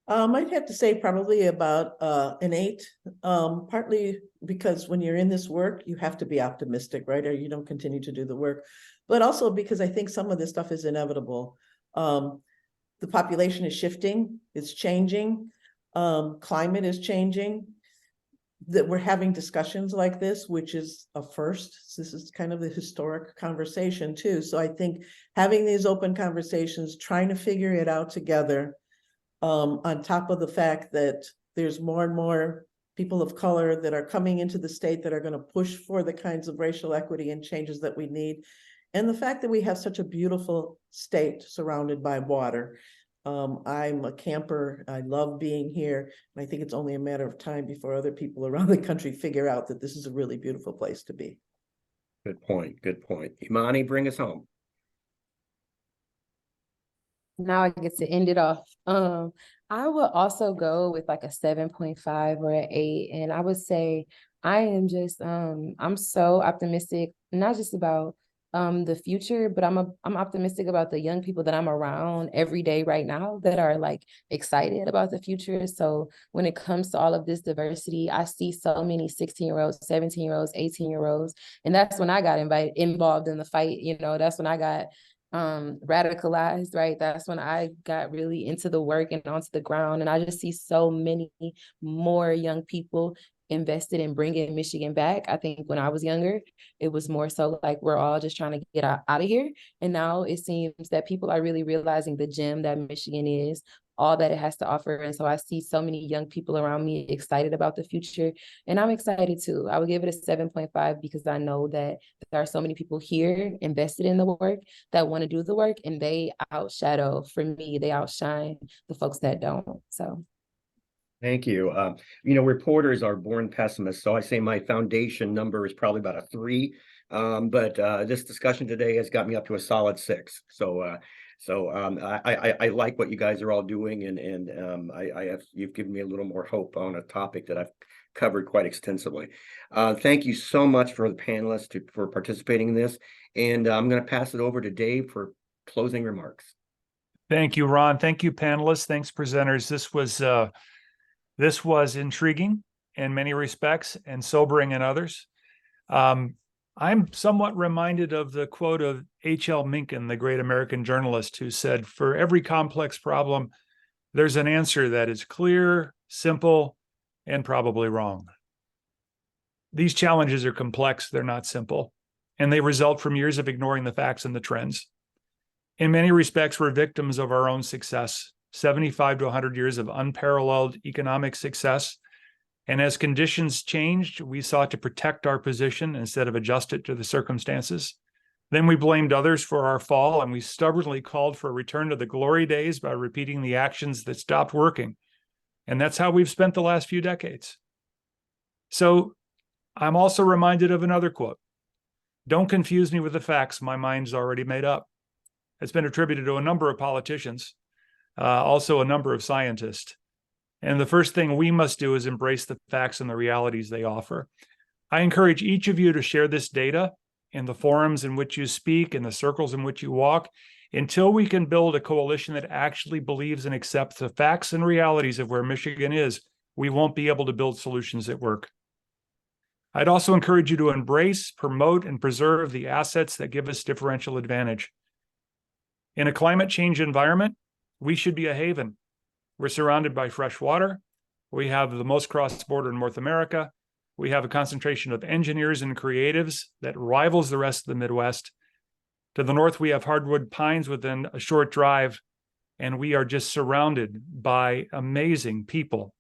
Speaker 9: I'd have to say probably about an 8, partly because when you're in this work, you have to be optimistic, right? Or you don't continue to do the work, but also because I think some of this stuff is inevitable. The population is shifting, it's changing, climate is changing, that we're having discussions like this, which is a first. This is kind of the historic conversation too. So I think having these open conversations, trying to figure it out together, on top of the fact that there's more and more people of color that are coming into the state that are going to push for the kinds of racial equity and changes that we need. And the fact that we have such a beautiful state surrounded by water. I'm a camper. I love being here. And I think it's only a matter of time before other people around the country figure out that this is a really beautiful place to be.
Speaker 1: Good point. Good point. Imani, bring us home.
Speaker 10: Now I get to end it off. I would also go with like a 7.5 or an 8. And I would say I am just I'm so optimistic, not just about the future, but I'm optimistic about the young people that I'm around every day right now that are like excited about the future. So when it comes to all of this diversity, I see so many 16-year-olds, 17-year-olds, 18-year-olds. And that's when I got involved in the fight. That's when I got radicalized, right? That's when I got really into the work and onto the ground. And I just see so many more young people invested in bringing Michigan back. I think when I was younger, it was more so like we're all just trying to get out of here. And now it seems that people are really realizing the gem that Michigan is, all that it has to offer. And so I see so many young people around me excited about the future. And I'm excited too. I would give it a 7.5 because I know that there are so many people here invested in the work that want to do the work, and they outshadow, for me, they outshine the folks that don't. So
Speaker 1: thank you. Reporters are born pessimists, so I say my foundation number is probably about a 3. But this discussion today has got me up to a solid 6. So I like what you guys are all doing, and you've given me a little more hope on a topic that I've covered quite extensively. Thank you so much for the panelists for participating in this, and I'm going to pass it over to Dave for closing remarks.
Speaker 2: Thank you, Ron. Thank you, panelists. Thanks, presenters. This was intriguing in many respects and sobering in others. I'm somewhat reminded of the quote of H.L. Mencken, the great American journalist, who said, "For every complex problem, there's an answer that is clear, simple, and probably wrong." These challenges are complex, they're not simple, and they result from years of ignoring the facts and the trends. In many respects, we're victims of our own success. 75 to 100 years of unparalleled economic success. And as conditions changed, we sought to protect our position instead of adjust it to the circumstances. Then we blamed others for our fall, and we stubbornly called for a return to the glory days by repeating the actions that stopped working. And that's how we've spent the last few decades. So I'm also reminded of another quote. "Don't confuse me with the facts my mind's already made up." It's been attributed to a number of politicians. Also a number of scientists. And the first thing we must do is embrace the facts and the realities they offer. I encourage each of you to share this data in the forums in which you speak, in the circles in which you walk, until we can build a coalition that actually believes and accepts the facts and realities of where Michigan is, we won't be able to build solutions that work. I'd also encourage you to embrace, promote, and preserve the assets that give us differential advantage. In a climate change environment, we should be a haven. We're surrounded by fresh water. We have the most cross-border in North America. We have a concentration of engineers and creatives that rivals the rest of the Midwest. To the north, we have hardwood pines within a short drive, and we are just surrounded by amazing people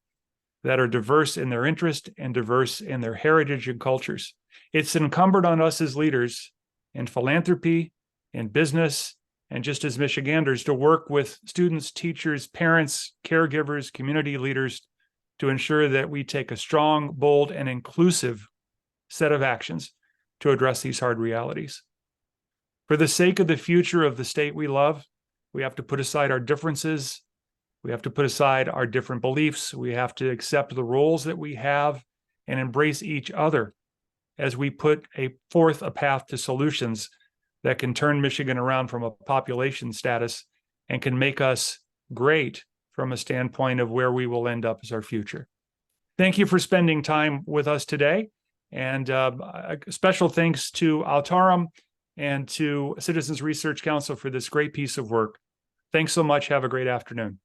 Speaker 2: that are diverse in their interest and diverse in their heritage and cultures. It's incumbent on us as leaders in philanthropy, in business, and just as Michiganders to work with students, teachers, parents, caregivers, community leaders to ensure that we take a strong, bold, and inclusive set of actions to address these hard realities. For the sake of the future of the state we love, we have to put aside our differences. We have to put aside our different beliefs. We have to accept the roles that we have and embrace each other as we put forth a path to solutions that can turn Michigan around from a population status and can make us great from a standpoint of where we will end up as our future. Thank you for spending time with us today. And a special thanks to Altarum and to Citizens Research Council for this great piece of work. Thanks so much. Have a great afternoon.